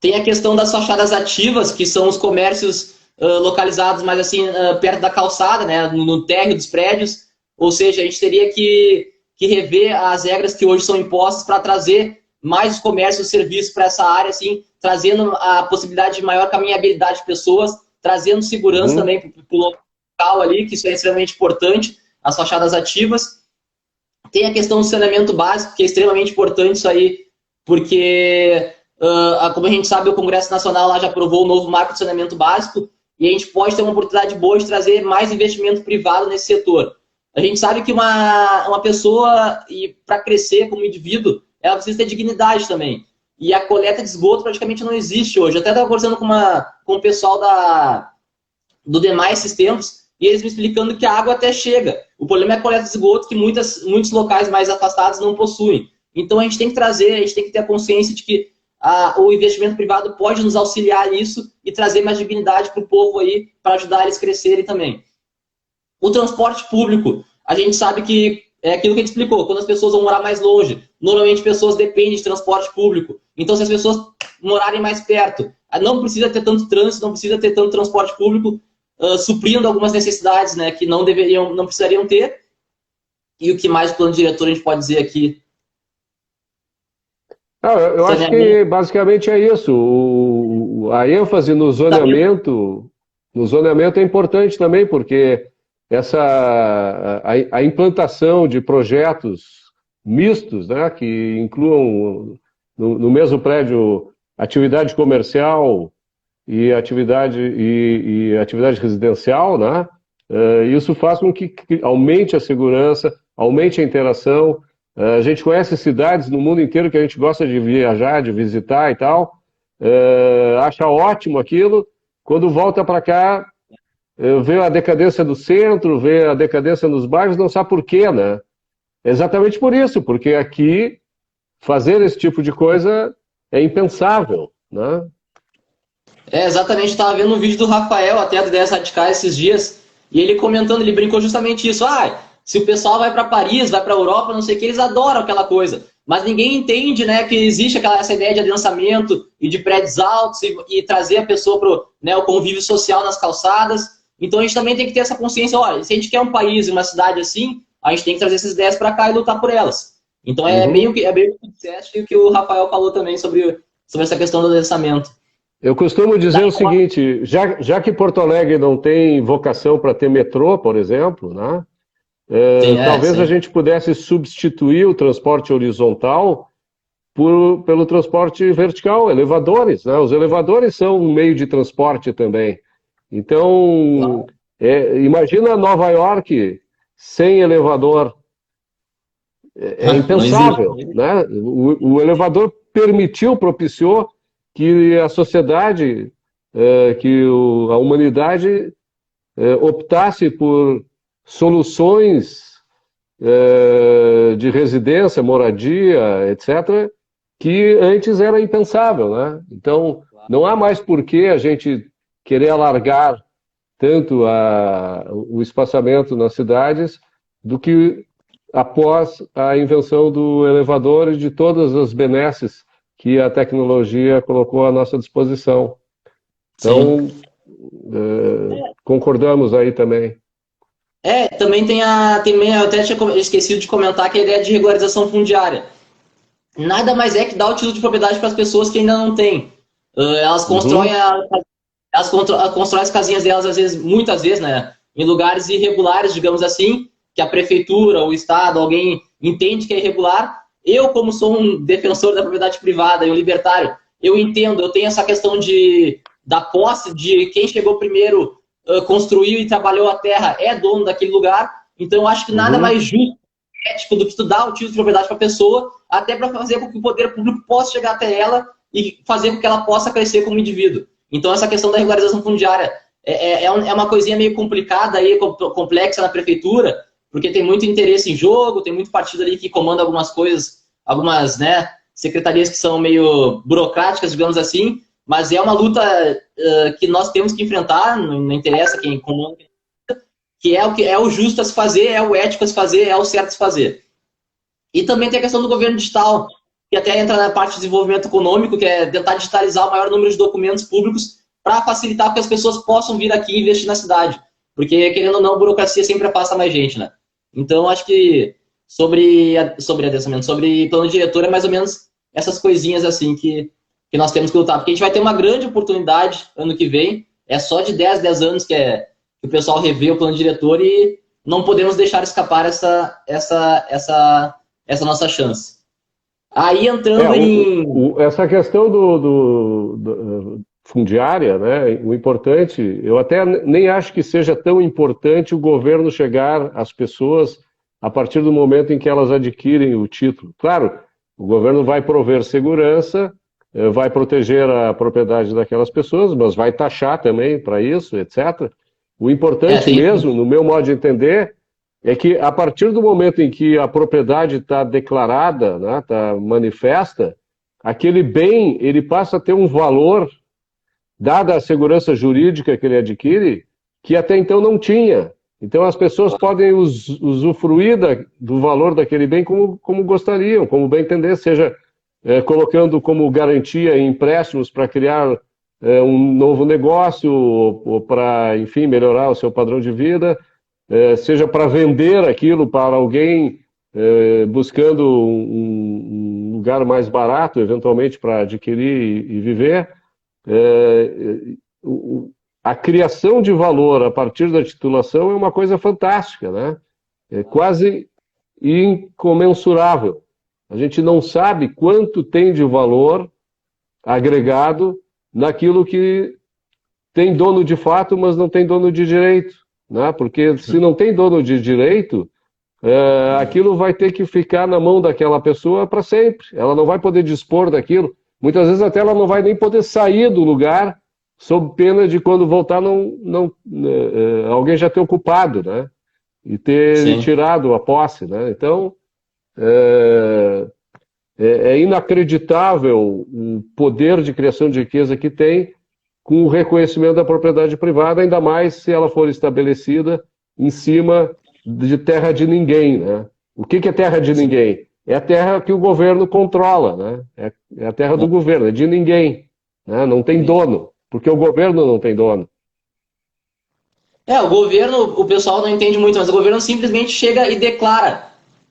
Tem a questão das fachadas ativas, que são os comércios localizados mais assim, perto da calçada, né, no térreo dos prédios, ou seja, a gente teria que rever as regras que hoje são impostas para trazer mais comércio e serviços para essa área, assim, trazendo a possibilidade de maior caminhabilidade de pessoas, trazendo segurança também para o local ali, que isso é extremamente importante, as fachadas ativas. Tem a questão do saneamento básico, que é extremamente importante isso aí, porque, como a gente sabe, o Congresso Nacional lá já aprovou o novo marco de saneamento básico, e a gente pode ter uma oportunidade boa de trazer mais investimento privado nesse setor. A gente sabe que uma pessoa, para crescer como indivíduo, ela precisa ter dignidade também. E a coleta de esgoto praticamente não existe hoje. Eu até estava conversando com o pessoal do DEMAI esses tempos, e eles me explicando que a água até chega. O problema é a coleta de esgoto que muitos locais mais afastados não possuem. Então a gente tem que trazer, a gente tem que ter a consciência de que o investimento privado pode nos auxiliar nisso e trazer mais dignidade para o povo aí, para ajudar eles a crescerem também. O transporte público, a gente sabe que é aquilo que a gente explicou, quando as pessoas vão morar mais longe, normalmente pessoas dependem de transporte público. Então, se as pessoas morarem mais perto, não precisa ter tanto trânsito, não precisa ter tanto transporte público, suprindo algumas necessidades, né, que não precisariam ter. E o que mais o plano diretor a gente pode dizer aqui? Eu acho que basicamente é isso. A ênfase no zoneamento é importante também, porque a implantação de projetos mistos, né, que incluam no mesmo prédio atividade comercial e atividade residencial, né, isso faz com que aumente a segurança, aumente a interação. A gente conhece cidades no mundo inteiro que a gente gosta de viajar, de visitar e tal, acha ótimo aquilo, quando volta para cá, vê a decadência do centro, vê a decadência nos bairros, não sabe por quê, né? Exatamente por isso, porque aqui fazer esse tipo de coisa é impensável, né? Exatamente, estava vendo um vídeo do Rafael, até do Ideias Radicais esses dias, e ele comentando, ele brincou justamente isso. Se o pessoal vai para Paris, vai para a Europa, não sei o que, eles adoram aquela coisa. Mas ninguém entende, né, que existe essa ideia de adensamento e de prédios altos e trazer a pessoa para o convívio social nas calçadas. Então a gente também tem que ter essa consciência, olha, se a gente quer um país e uma cidade assim, a gente tem que trazer essas ideias para cá e lutar por elas. Então é bem o que tu disseste e o que o Rafael falou também sobre essa questão do adensamento. Eu costumo dizer o seguinte, já que Porto Alegre não tem vocação para ter metrô, por exemplo, né? Talvez a gente pudesse substituir o transporte horizontal pelo transporte vertical, elevadores, né? Os elevadores são um meio de transporte também. Então, imagina Nova York sem elevador. É impensável, né? O elevador propiciou que a sociedade, a humanidade optasse por soluções de residência, moradia, etc., que antes era impensável, né? Então, não há mais por que a gente querer alargar tanto o espaçamento nas cidades do que após a invenção do elevador e de todas as benesses que a tecnologia colocou à nossa disposição. Então, concordamos aí também. Também eu até tinha esquecido de comentar que a ideia de regularização fundiária. Nada mais é que dar o título de propriedade para as pessoas que ainda não têm. Elas constroem constroem as casinhas delas, muitas vezes, né, em lugares irregulares, digamos assim, que a prefeitura, o Estado, alguém entende que é irregular. Eu, como sou um defensor da propriedade privada e um libertário, eu entendo, eu tenho essa questão da posse, de quem chegou primeiro, construiu e trabalhou a terra, é dono daquele lugar. Então, eu acho que nada mais justo, ético, do que tu dar o título de propriedade para a pessoa, até para fazer com que o poder público possa chegar até ela e fazer com que ela possa crescer como indivíduo. Então, essa questão da regularização fundiária é uma coisinha meio complicada, aí, complexa na prefeitura, porque tem muito interesse em jogo, tem muito partido ali que comanda algumas coisas, algumas, né, secretarias que são meio burocráticas, digamos assim, mas é uma luta que nós temos que enfrentar, não interessa quem comanda, que é o que é o justo a se fazer, é o ético a se fazer, é o certo a se fazer. E também tem a questão do governo digital, que até entra na parte de desenvolvimento econômico, que é tentar digitalizar o maior número de documentos públicos para facilitar que as pessoas possam vir aqui e investir na cidade. Porque, querendo ou não, a burocracia sempre passa mais gente, né? Então, acho que sobre adensamento, sobre plano diretor, é mais ou menos essas coisinhas assim que nós temos que lutar. Porque a gente vai ter uma grande oportunidade ano que vem, é só de 10 anos que o pessoal revê o plano diretor e não podemos deixar escapar essa nossa chance. Aí entrando essa questão fundiária, né? O importante, eu até nem acho que seja tão importante o governo chegar às pessoas a partir do momento em que elas adquirem o título. Claro, o governo vai prover segurança, vai proteger a propriedade daquelas pessoas, mas vai taxar também para isso, etc. O importante mesmo, no meu modo de entender, é que a partir do momento em que a propriedade está declarada, né, está manifesta, aquele bem ele passa a ter um valor, dada a segurança jurídica que ele adquire, que até então não tinha. Então as pessoas podem usufruir do valor daquele bem como gostariam, como bem entender, seja colocando como garantia em empréstimos para criar um novo negócio, ou para, enfim, melhorar o seu padrão de vida, seja para vender aquilo para alguém buscando um lugar mais barato, eventualmente, para adquirir e viver. A criação de valor a partir da titulação é uma coisa fantástica, né? É quase incomensurável. A gente não sabe quanto tem de valor agregado naquilo que tem dono de fato, mas não tem dono de direito, né? Porque se não tem dono de direito, aquilo vai ter que ficar na mão daquela pessoa para sempre. Ela não vai poder dispor daquilo. Muitas vezes até ela não vai nem poder sair do lugar, sob pena de quando voltar alguém já ter ocupado, né? E ter tirado a posse, né? Então, é inacreditável o poder de criação de riqueza que tem com o reconhecimento da propriedade privada, ainda mais se ela for estabelecida em cima de terra de ninguém, né? O que é terra de ninguém? É a terra que o governo controla, né? É a terra do governo, é de ninguém, né? Não tem dono, porque o governo não tem dono. O governo, o pessoal não entende muito, mas o governo simplesmente chega e declara.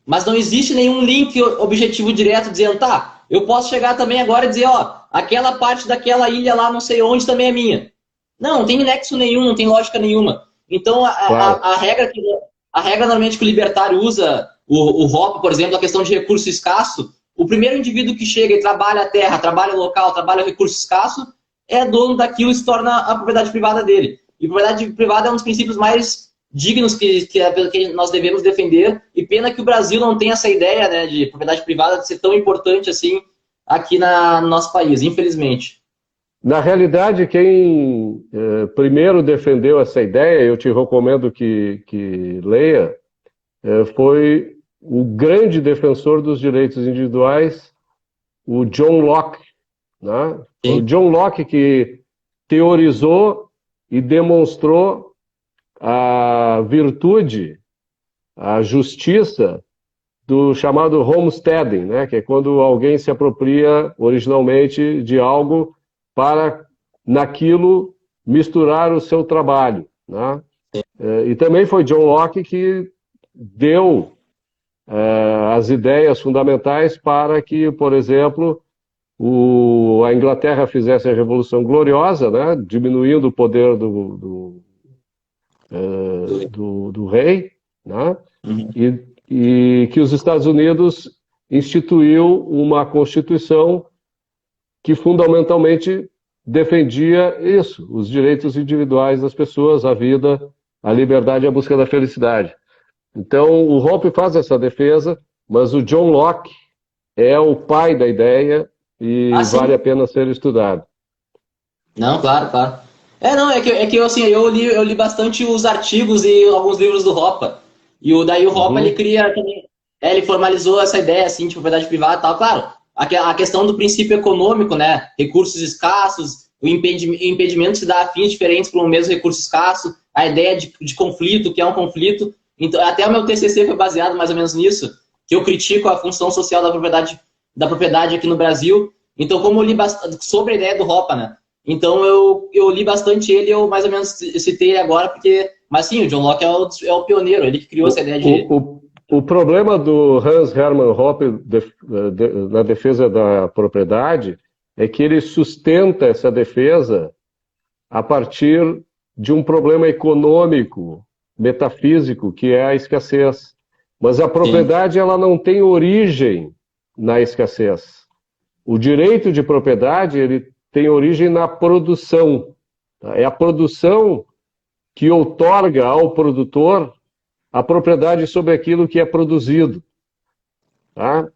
Mas não existe nenhum link objetivo direto dizendo, tá, eu posso chegar também agora e dizer, ó, aquela parte daquela ilha lá, não sei onde, também é minha. Não tem nexo nenhum, não tem lógica nenhuma. Então, Claro. a regra normalmente que o libertário usa, o Hoppe, por exemplo, a questão de recurso escasso, o primeiro indivíduo que chega e trabalha a terra, trabalha o local, trabalha o recurso escasso, é dono daquilo e se torna a propriedade privada dele. E propriedade privada é um dos princípios mais dignos que nós devemos defender, e pena que o Brasil não tem essa ideia, né, de propriedade privada de ser tão importante assim aqui no nosso país, infelizmente. Na realidade, quem primeiro defendeu essa ideia, eu te recomendo que leia, foi o grande defensor dos direitos individuais, o John Locke, né? Foi o John Locke que teorizou e demonstrou a virtude, a justiça do chamado homesteading, né? Que é quando alguém se apropria originalmente de algo para, naquilo, misturar o seu trabalho, né? E também foi John Locke que deu as ideias fundamentais para que, por exemplo, a Inglaterra fizesse a Revolução Gloriosa, né? Diminuindo o poder do rei, né? E que os Estados Unidos instituiu uma Constituição que fundamentalmente defendia isso, os direitos individuais das pessoas, a vida, a liberdade e a busca da felicidade. Então, o Hoppe faz essa defesa, mas o John Locke é o pai da ideia e vale a pena ser estudado. Não, claro, claro. É que assim, eu li bastante os artigos e alguns livros do Hoppe. E daí o Hoppe, ele cria também, ele formalizou essa ideia assim, de propriedade privada e tal. Claro, a questão do princípio econômico, né? Recursos escassos, o impedimento se dá a fins diferentes para um mesmo recurso escasso, a ideia de conflito, que é um conflito. Então, até o meu TCC foi baseado mais ou menos nisso, que eu critico a função social da propriedade aqui no Brasil. Então, como eu li bastante sobre a ideia do Hoppe, né? Então eu li bastante ele, eu mais ou menos citei ele agora, porque... Mas sim, o John Locke é o pioneiro, ele que criou essa ideia de... O problema do Hans Hermann Hoppe na defesa da propriedade é que ele sustenta essa defesa a partir de um problema econômico, metafísico, que é a escassez. Mas a propriedade, ela não tem origem na escassez. O direito de propriedade, ele tem origem na produção. É a produção que outorga ao produtor a propriedade sobre aquilo que é produzido. Tá?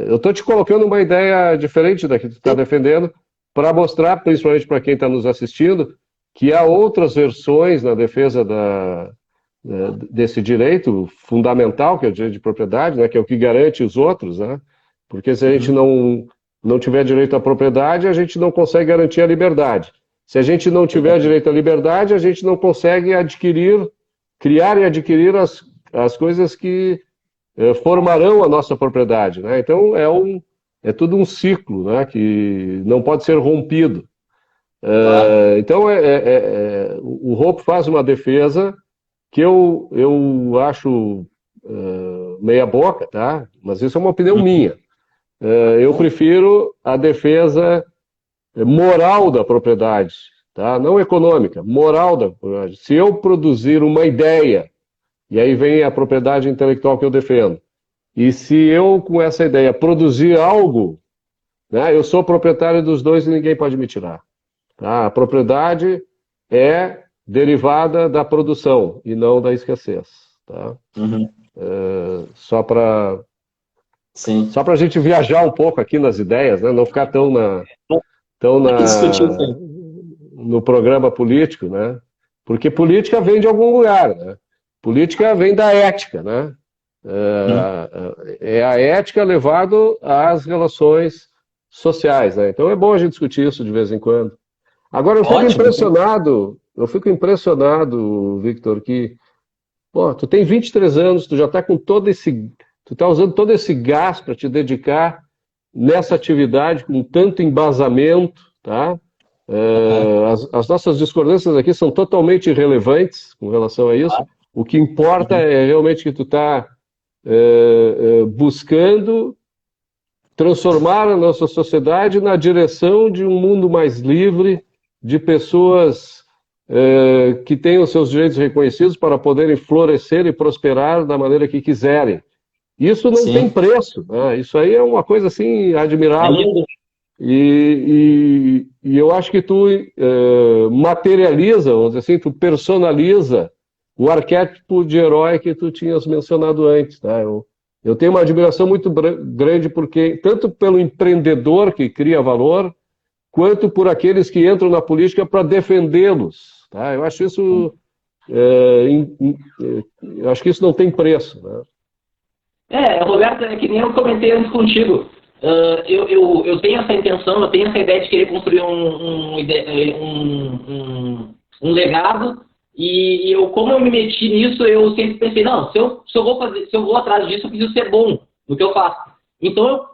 Eu estou te colocando uma ideia diferente da que tu está defendendo, para mostrar, principalmente para quem está nos assistindo, que há outras versões na defesa desse direito fundamental, que é o direito de propriedade, né, que é o que garante os outros, né? Porque se a gente não tiver direito à propriedade, a gente não consegue garantir a liberdade. Se a gente não tiver direito à liberdade, a gente não consegue criar e adquirir as coisas que formarão a nossa propriedade, né? Então é tudo um ciclo, né, que não pode ser rompido. Então o Hoppe faz uma defesa que eu acho meia boca, tá? Mas isso é uma opinião minha. Eu prefiro a defesa moral da propriedade, tá? Não econômica, moral da propriedade. Se eu produzir uma ideia, e aí vem a propriedade intelectual que eu defendo, e se eu, com essa ideia, produzir algo, né, eu sou proprietário dos dois e ninguém pode me tirar. Tá? A propriedade é derivada da produção e não da escassez. Tá? Só para a gente viajar um pouco aqui nas ideias, né? Não ficar tão no programa político, né? Porque política vem de algum lugar, né? Política vem da ética, né? É a ética levada às relações sociais, né? Então é bom a gente discutir isso de vez em quando. Agora eu fico impressionado, Victor, que tu tem 23 anos, tu já está com tu está usando todo esse gás para te dedicar nessa atividade com tanto embasamento, tá? As nossas discordâncias aqui são totalmente irrelevantes com relação a isso. O que importa é realmente que tu está buscando transformar a nossa sociedade na direção de um mundo mais livre, de pessoas que tenham seus direitos reconhecidos para poderem florescer e prosperar da maneira que quiserem. Isso não tem preço, né? Isso aí é uma coisa assim admirável. E eu acho que tu materializa, vamos dizer assim, tu personaliza o arquétipo de herói que tu tinhas mencionado antes. Tá? Eu tenho uma admiração muito grande tanto pelo empreendedor que cria valor, quanto por aqueles que entram na política para defendê-los. Tá? Eu acho isso não tem preço. Né? Roberto, é que nem eu comentei antes contigo. Eu tenho essa intenção, eu tenho essa ideia de querer construir um legado, e como eu me meti nisso, eu sempre pensei, não, se eu vou atrás disso, eu preciso ser bom no que eu faço. Então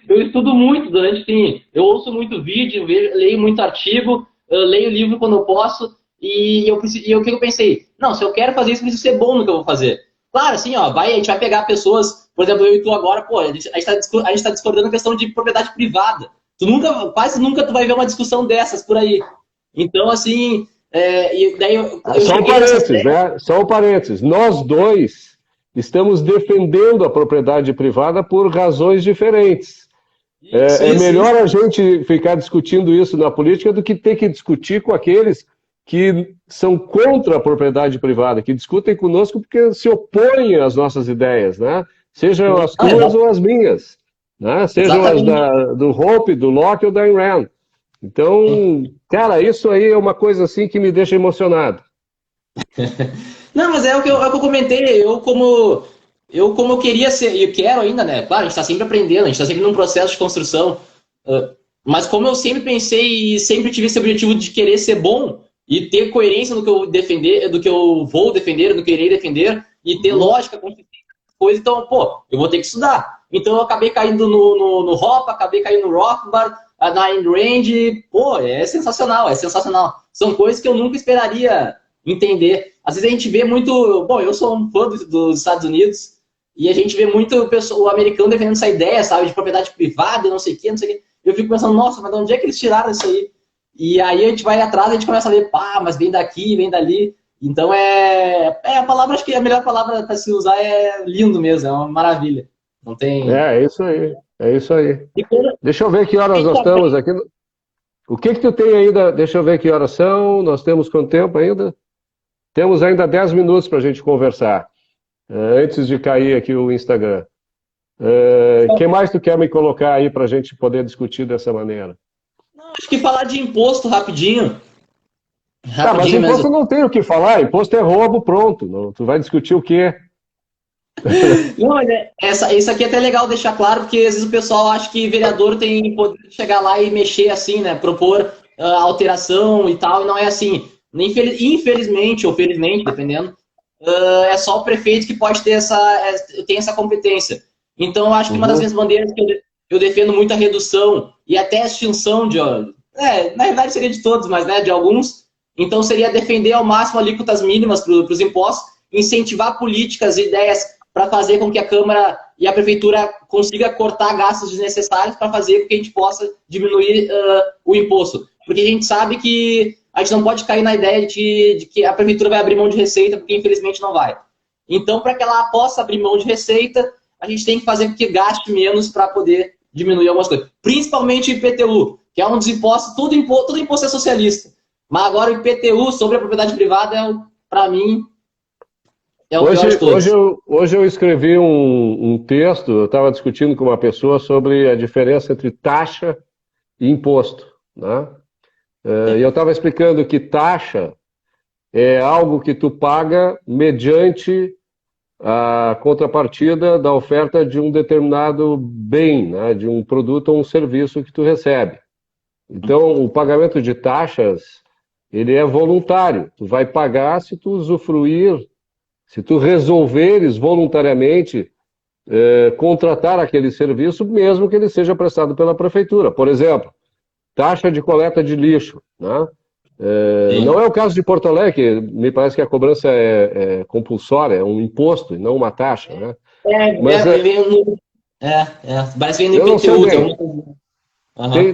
eu estudo muito durante, assim, eu ouço muito vídeo, leio muito artigo, leio livro quando eu posso, e o que eu pensei? Não, se eu quero fazer isso, eu preciso ser bom no que eu vou fazer. Claro, assim, a gente vai pegar pessoas, por exemplo, eu e tu agora, a gente está discordando a questão de propriedade privada. Quase nunca tu vai ver uma discussão dessas por aí. Então, assim, e daí só um parênteses, né? Só um parênteses. Nós dois estamos defendendo a propriedade privada por razões diferentes. É melhor a gente ficar discutindo isso na política do que ter que discutir com aqueles que são contra a propriedade privada, que discutem conosco porque se opõem às nossas ideias, né? Sejam as tuas ou as minhas, né? Sejam as do Hoppe, do Locke ou da Ayn Rand. Então, cara, isso aí é uma coisa assim que me deixa emocionado. Não, mas é o que eu comentei, eu como eu queria ser, e quero ainda, né? Claro, a gente está sempre aprendendo, a gente está sempre num processo de construção, mas como eu sempre pensei e sempre tive esse objetivo de querer ser bom, e ter coerência no que eu defender, do que eu vou defender, do que eu irei defender, e ter lógica, consistência, coisa. Então, eu vou ter que estudar. Então, eu acabei caindo no Hoppe, acabei caindo no Rothbard, a Nine Range, pô, é sensacional, é sensacional. São coisas que eu nunca esperaria entender. Às vezes a gente vê muito, bom, eu sou um fã dos Estados Unidos, e a gente vê muito o americano defendendo essa ideia, sabe, de propriedade privada, não sei o quê, não sei o quê. Eu fico pensando, nossa, mas de onde é que eles tiraram isso aí? E aí a gente vai atrás, a gente começa a ver, pá, mas vem daqui, vem dali. Então a palavra, acho que a melhor palavra para se usar é lindo mesmo, é uma maravilha. Não tem. É isso aí. É isso aí. E quando... Deixa eu ver que horas nós estamos aqui. O que tu tem ainda? Deixa eu ver que horas são. Nós temos quanto tempo ainda? Temos ainda 10 minutos para a gente conversar. Antes de cair aqui o Instagram. O que mais tu quer me colocar aí para a gente poder discutir dessa maneira? Não, acho que falar de imposto rapidinho. Tá, mas imposto mesmo. Não tem o que falar. Imposto é roubo, pronto. Não, tu vai discutir o quê? Não, isso aqui é até legal deixar claro, porque às vezes o pessoal acha que vereador tem poder de chegar lá e mexer assim, né? Propor alteração e tal, e não é assim. Infelizmente, ou felizmente, dependendo, é só o prefeito que pode ter tem essa competência. Então, eu acho que uma das minhas bandeiras que eu defendo muito a redução e até a extinção na verdade seria de todos, mas né, de alguns. Então, seria defender ao máximo alíquotas mínimas para os impostos, incentivar políticas e ideias para fazer com que a Câmara e a Prefeitura consiga cortar gastos desnecessários para fazer com que a gente possa diminuir o imposto. Porque a gente sabe que a gente não pode cair na ideia de que a Prefeitura vai abrir mão de receita, porque infelizmente não vai. Então, para que ela possa abrir mão de receita, a gente tem que fazer com que gaste menos para poder diminuir algumas coisas. Principalmente o IPTU, que é um dos impostos, todo imposto é socialista. Mas agora o IPTU sobre a propriedade privada, para mim, é o pior de todos. Hoje eu escrevi um texto, eu estava discutindo com uma pessoa sobre a diferença entre taxa e imposto, né? E eu estava explicando que taxa é algo que tu paga mediante a contrapartida da oferta de um determinado bem, né? De um produto ou um serviço que tu recebe. Então, o pagamento de taxas, ele é voluntário. Tu vai pagar se tu usufruir, se tu resolveres voluntariamente contratar aquele serviço, mesmo que ele seja prestado pela prefeitura. Por exemplo, taxa de coleta de lixo, né? Não é o caso de Porto Alegre, que me parece que a cobrança é compulsória, é um imposto e não uma taxa, né? Parece que vem no IPTU.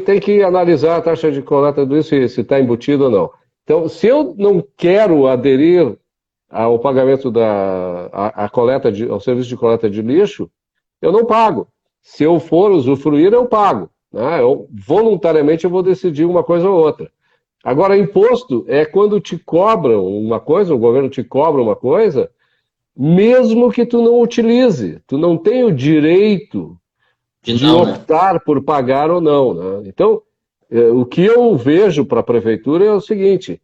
Tem que analisar a taxa de coleta do lixo, se está embutido ou não. Então, se eu não quero aderir ao pagamento ao serviço de coleta de lixo, eu não pago. Se eu for usufruir, eu pago, né? Voluntariamente eu vou decidir uma coisa ou outra. Agora, imposto é quando te cobram uma coisa, o governo te cobra uma coisa, mesmo que tu não utilize. Tu não tem o direito de optar por pagar ou não, né? Então, o que eu vejo para a prefeitura é o seguinte: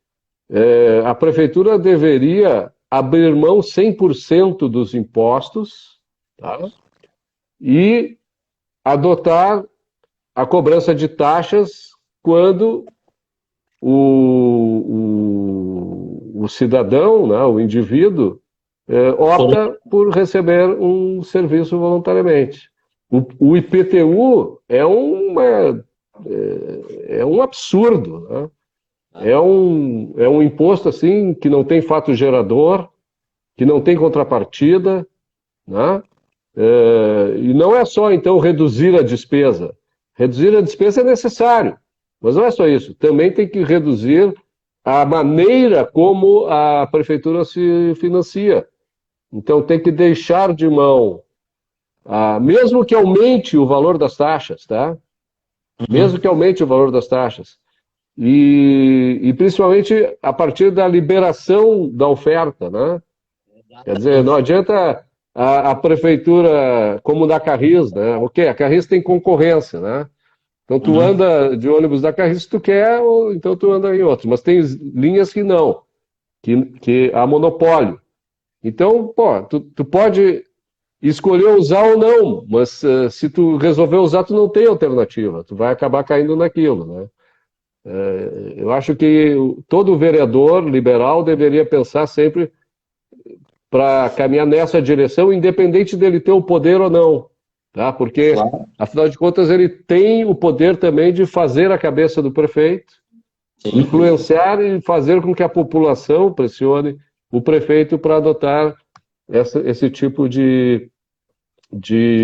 a prefeitura deveria abrir mão 100% dos impostos, tá? E adotar a cobrança de taxas quando o cidadão, né, o indivíduo, opta por receber um serviço voluntariamente. O IPTU é um absurdo, né? É um imposto assim que não tem fato gerador, que não tem contrapartida, né? E não é só então reduzir a despesa. Reduzir a despesa é necessário, mas não é só isso. Também tem que reduzir a maneira como a prefeitura se financia. Então tem que deixar de mão, mesmo que aumente o valor das taxas, tá? Mesmo que aumente o valor das taxas. E principalmente a partir da liberação da oferta, né? Quer dizer, não adianta a prefeitura, como da Carris, né? Ok, a Carris tem concorrência, né? Então tu anda de ônibus da Carris se tu quer, ou então tu anda em outros. Mas tem linhas que não, que há monopólio. Então, pô, tu pode escolher usar ou não, mas se tu resolver usar, tu não tem alternativa. Tu vai acabar caindo naquilo, né? Eu acho que todo vereador liberal deveria pensar sempre para caminhar nessa direção, independente dele ter o poder ou não. tá? Porque, Claro. afinal de contas, ele tem o poder também de fazer a cabeça do prefeito, Sim. influenciar e fazer com que a população pressione o prefeito para adotar esse tipo de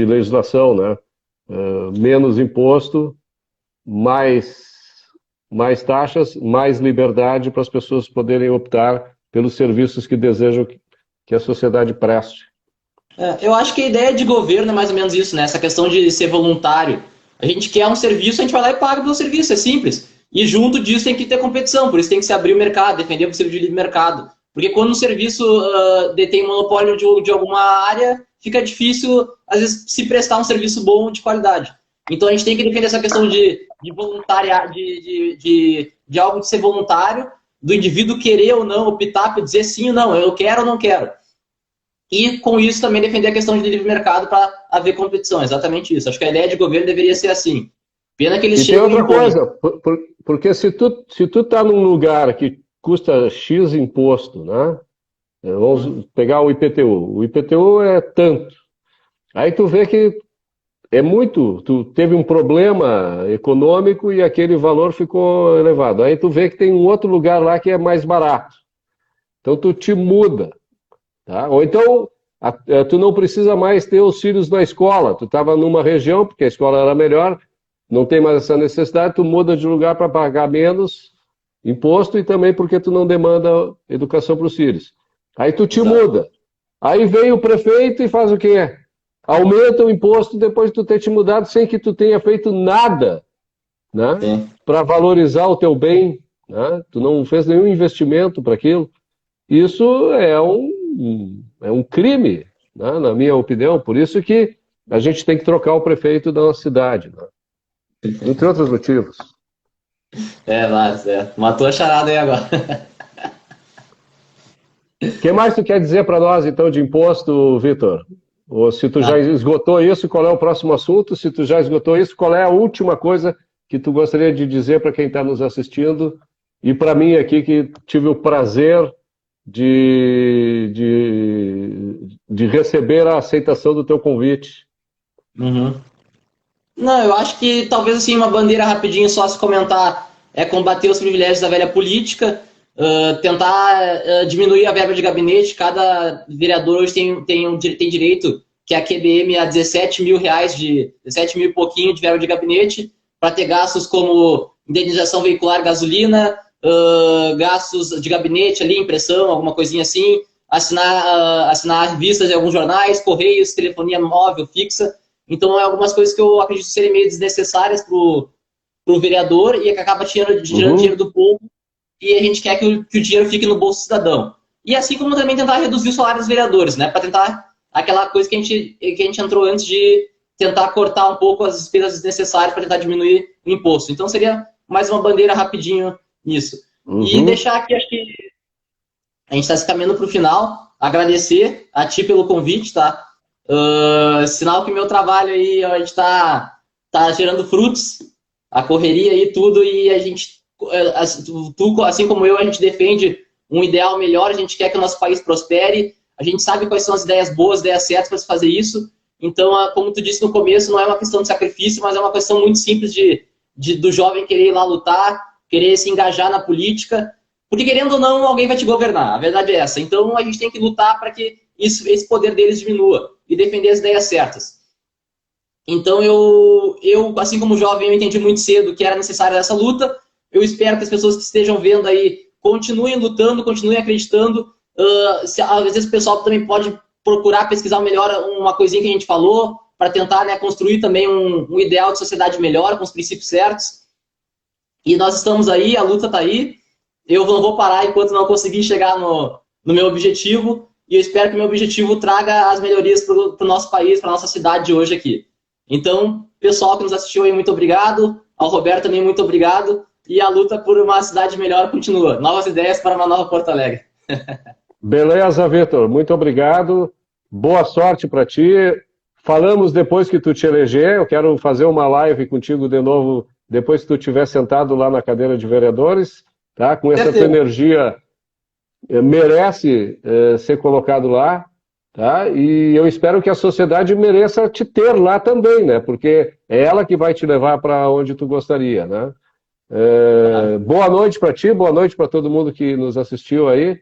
legislação, né? Menos imposto, mais taxas, mais liberdade para as pessoas poderem optar pelos serviços que desejam que a sociedade preste. Eu acho que a ideia de governo é mais ou menos isso, né? Essa questão de ser voluntário. A gente quer um serviço, a gente vai lá e paga pelo serviço, é simples. E junto disso tem que ter competição, por isso tem que se abrir o mercado, defender o princípio de livre mercado. Porque quando o serviço detém monopólio de alguma área, fica difícil, às vezes, se prestar um serviço bom de qualidade. Então a gente tem que defender essa questão de voluntariado, de algo de ser voluntário, do indivíduo querer ou não optar por dizer sim ou não, eu quero ou não quero. E com isso também defender a questão de livre mercado para haver competição, exatamente isso. Acho que a ideia de governo deveria ser assim. Pena que eles E tem chegam outra em coisa, porque se tu tá num lugar que custa X imposto, né? Vamos pegar o IPTU. O IPTU é tanto. Aí tu vê que tu teve um problema econômico e aquele valor ficou elevado. Aí tu vê que tem um outro lugar lá que é mais barato. Então tu te muda, tá? Ou então tu não precisa mais ter os filhos na escola. Tu estava numa região, porque a escola era melhor, não tem mais essa necessidade, tu muda de lugar para pagar menos imposto e também porque tu não demanda educação para os filhos. Aí tu te muda. Aí vem o prefeito e faz o quê? Aumenta o imposto depois de tu ter te mudado sem que tu tenha feito nada, né? Para valorizar o teu bem, né? Tu não fez nenhum investimento para aquilo. Isso é um crime, né? Na minha opinião. Por isso que a gente tem que trocar o prefeito da nossa cidade, né? Entre outros motivos. mas matou a charada aí agora. O que mais tu quer dizer para nós, então, de imposto, Vitor? Ou se tu já esgotou isso, qual é o próximo assunto? Se tu já esgotou isso, qual é a última coisa que tu gostaria de dizer para quem está nos assistindo? E para mim aqui, que tive o prazer de receber a aceitação do teu convite. Uhum. Não, eu acho que talvez assim uma bandeira rapidinho só se comentar é combater os privilégios da velha política, tentar diminuir a verba de gabinete. Cada vereador hoje tem direito, que é a QBM, a 17 mil reais, 17 mil e pouquinho de verba de gabinete, para ter gastos como indenização veicular, gasolina, gastos de gabinete ali, impressão, alguma coisinha assim, assinar revistas de alguns jornais, correios, telefonia móvel fixa. Então, é algumas coisas que eu acredito serem meio desnecessárias para o vereador e que acaba tirando dinheiro do povo, e a gente quer que o dinheiro fique no bolso do cidadão. E assim como também tentar reduzir o salário dos vereadores, né? Para tentar aquela coisa que a gente entrou antes de tentar cortar um pouco as despesas desnecessárias para tentar diminuir o imposto. Então, seria mais uma bandeira rapidinho nisso. E deixar aqui, acho que a gente está se caminhando para o final. Agradecer a ti pelo convite, tá? Sinal que meu trabalho aí, a gente tá gerando frutos, a correria e tudo, e a gente, tu, assim como eu, a gente defende um ideal melhor, a gente quer que o nosso país prospere, a gente sabe quais são as ideias boas, ideias certas para se fazer isso. Então, como tu disse no começo, não é uma questão de sacrifício, mas é uma questão muito simples do jovem querer ir lá lutar, querer se engajar na política, porque querendo ou não, alguém vai te governar, a verdade é essa. Então, a gente tem que lutar para que esse poder deles diminua e defender as ideias certas. Então, eu, assim como jovem, eu entendi muito cedo que era necessária essa luta. Eu espero que as pessoas que estejam vendo aí continuem lutando, continuem acreditando. Às vezes o pessoal também pode procurar pesquisar melhor uma coisinha que a gente falou, para tentar, né, construir também um ideal de sociedade melhor, com os princípios certos. E nós estamos aí, a luta está aí. Eu não vou parar enquanto não conseguir chegar no meu objetivo. E eu espero que o meu objetivo traga as melhorias para o nosso país, para a nossa cidade de hoje aqui. Então, pessoal que nos assistiu aí, muito obrigado. Ao Roberto também, muito obrigado. E a luta por uma cidade melhor continua. Novas ideias para uma nova Porto Alegre. Beleza, Vitor. Muito obrigado. Boa sorte para ti. Falamos depois que tu te eleger. Eu quero fazer uma live contigo de novo depois que tu estiver sentado lá na cadeira de vereadores. Tá? Com essa tua energia, merece ser colocado lá. tá? E eu espero que a sociedade mereça te ter lá também, né? Porque é ela que vai te levar para onde tu gostaria, né? Boa noite para ti, boa noite para todo mundo que nos assistiu aí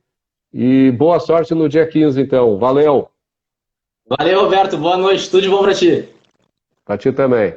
e boa sorte no dia 15, então. Valeu! Valeu, Roberto. Boa noite. Tudo de bom para ti. Para ti também.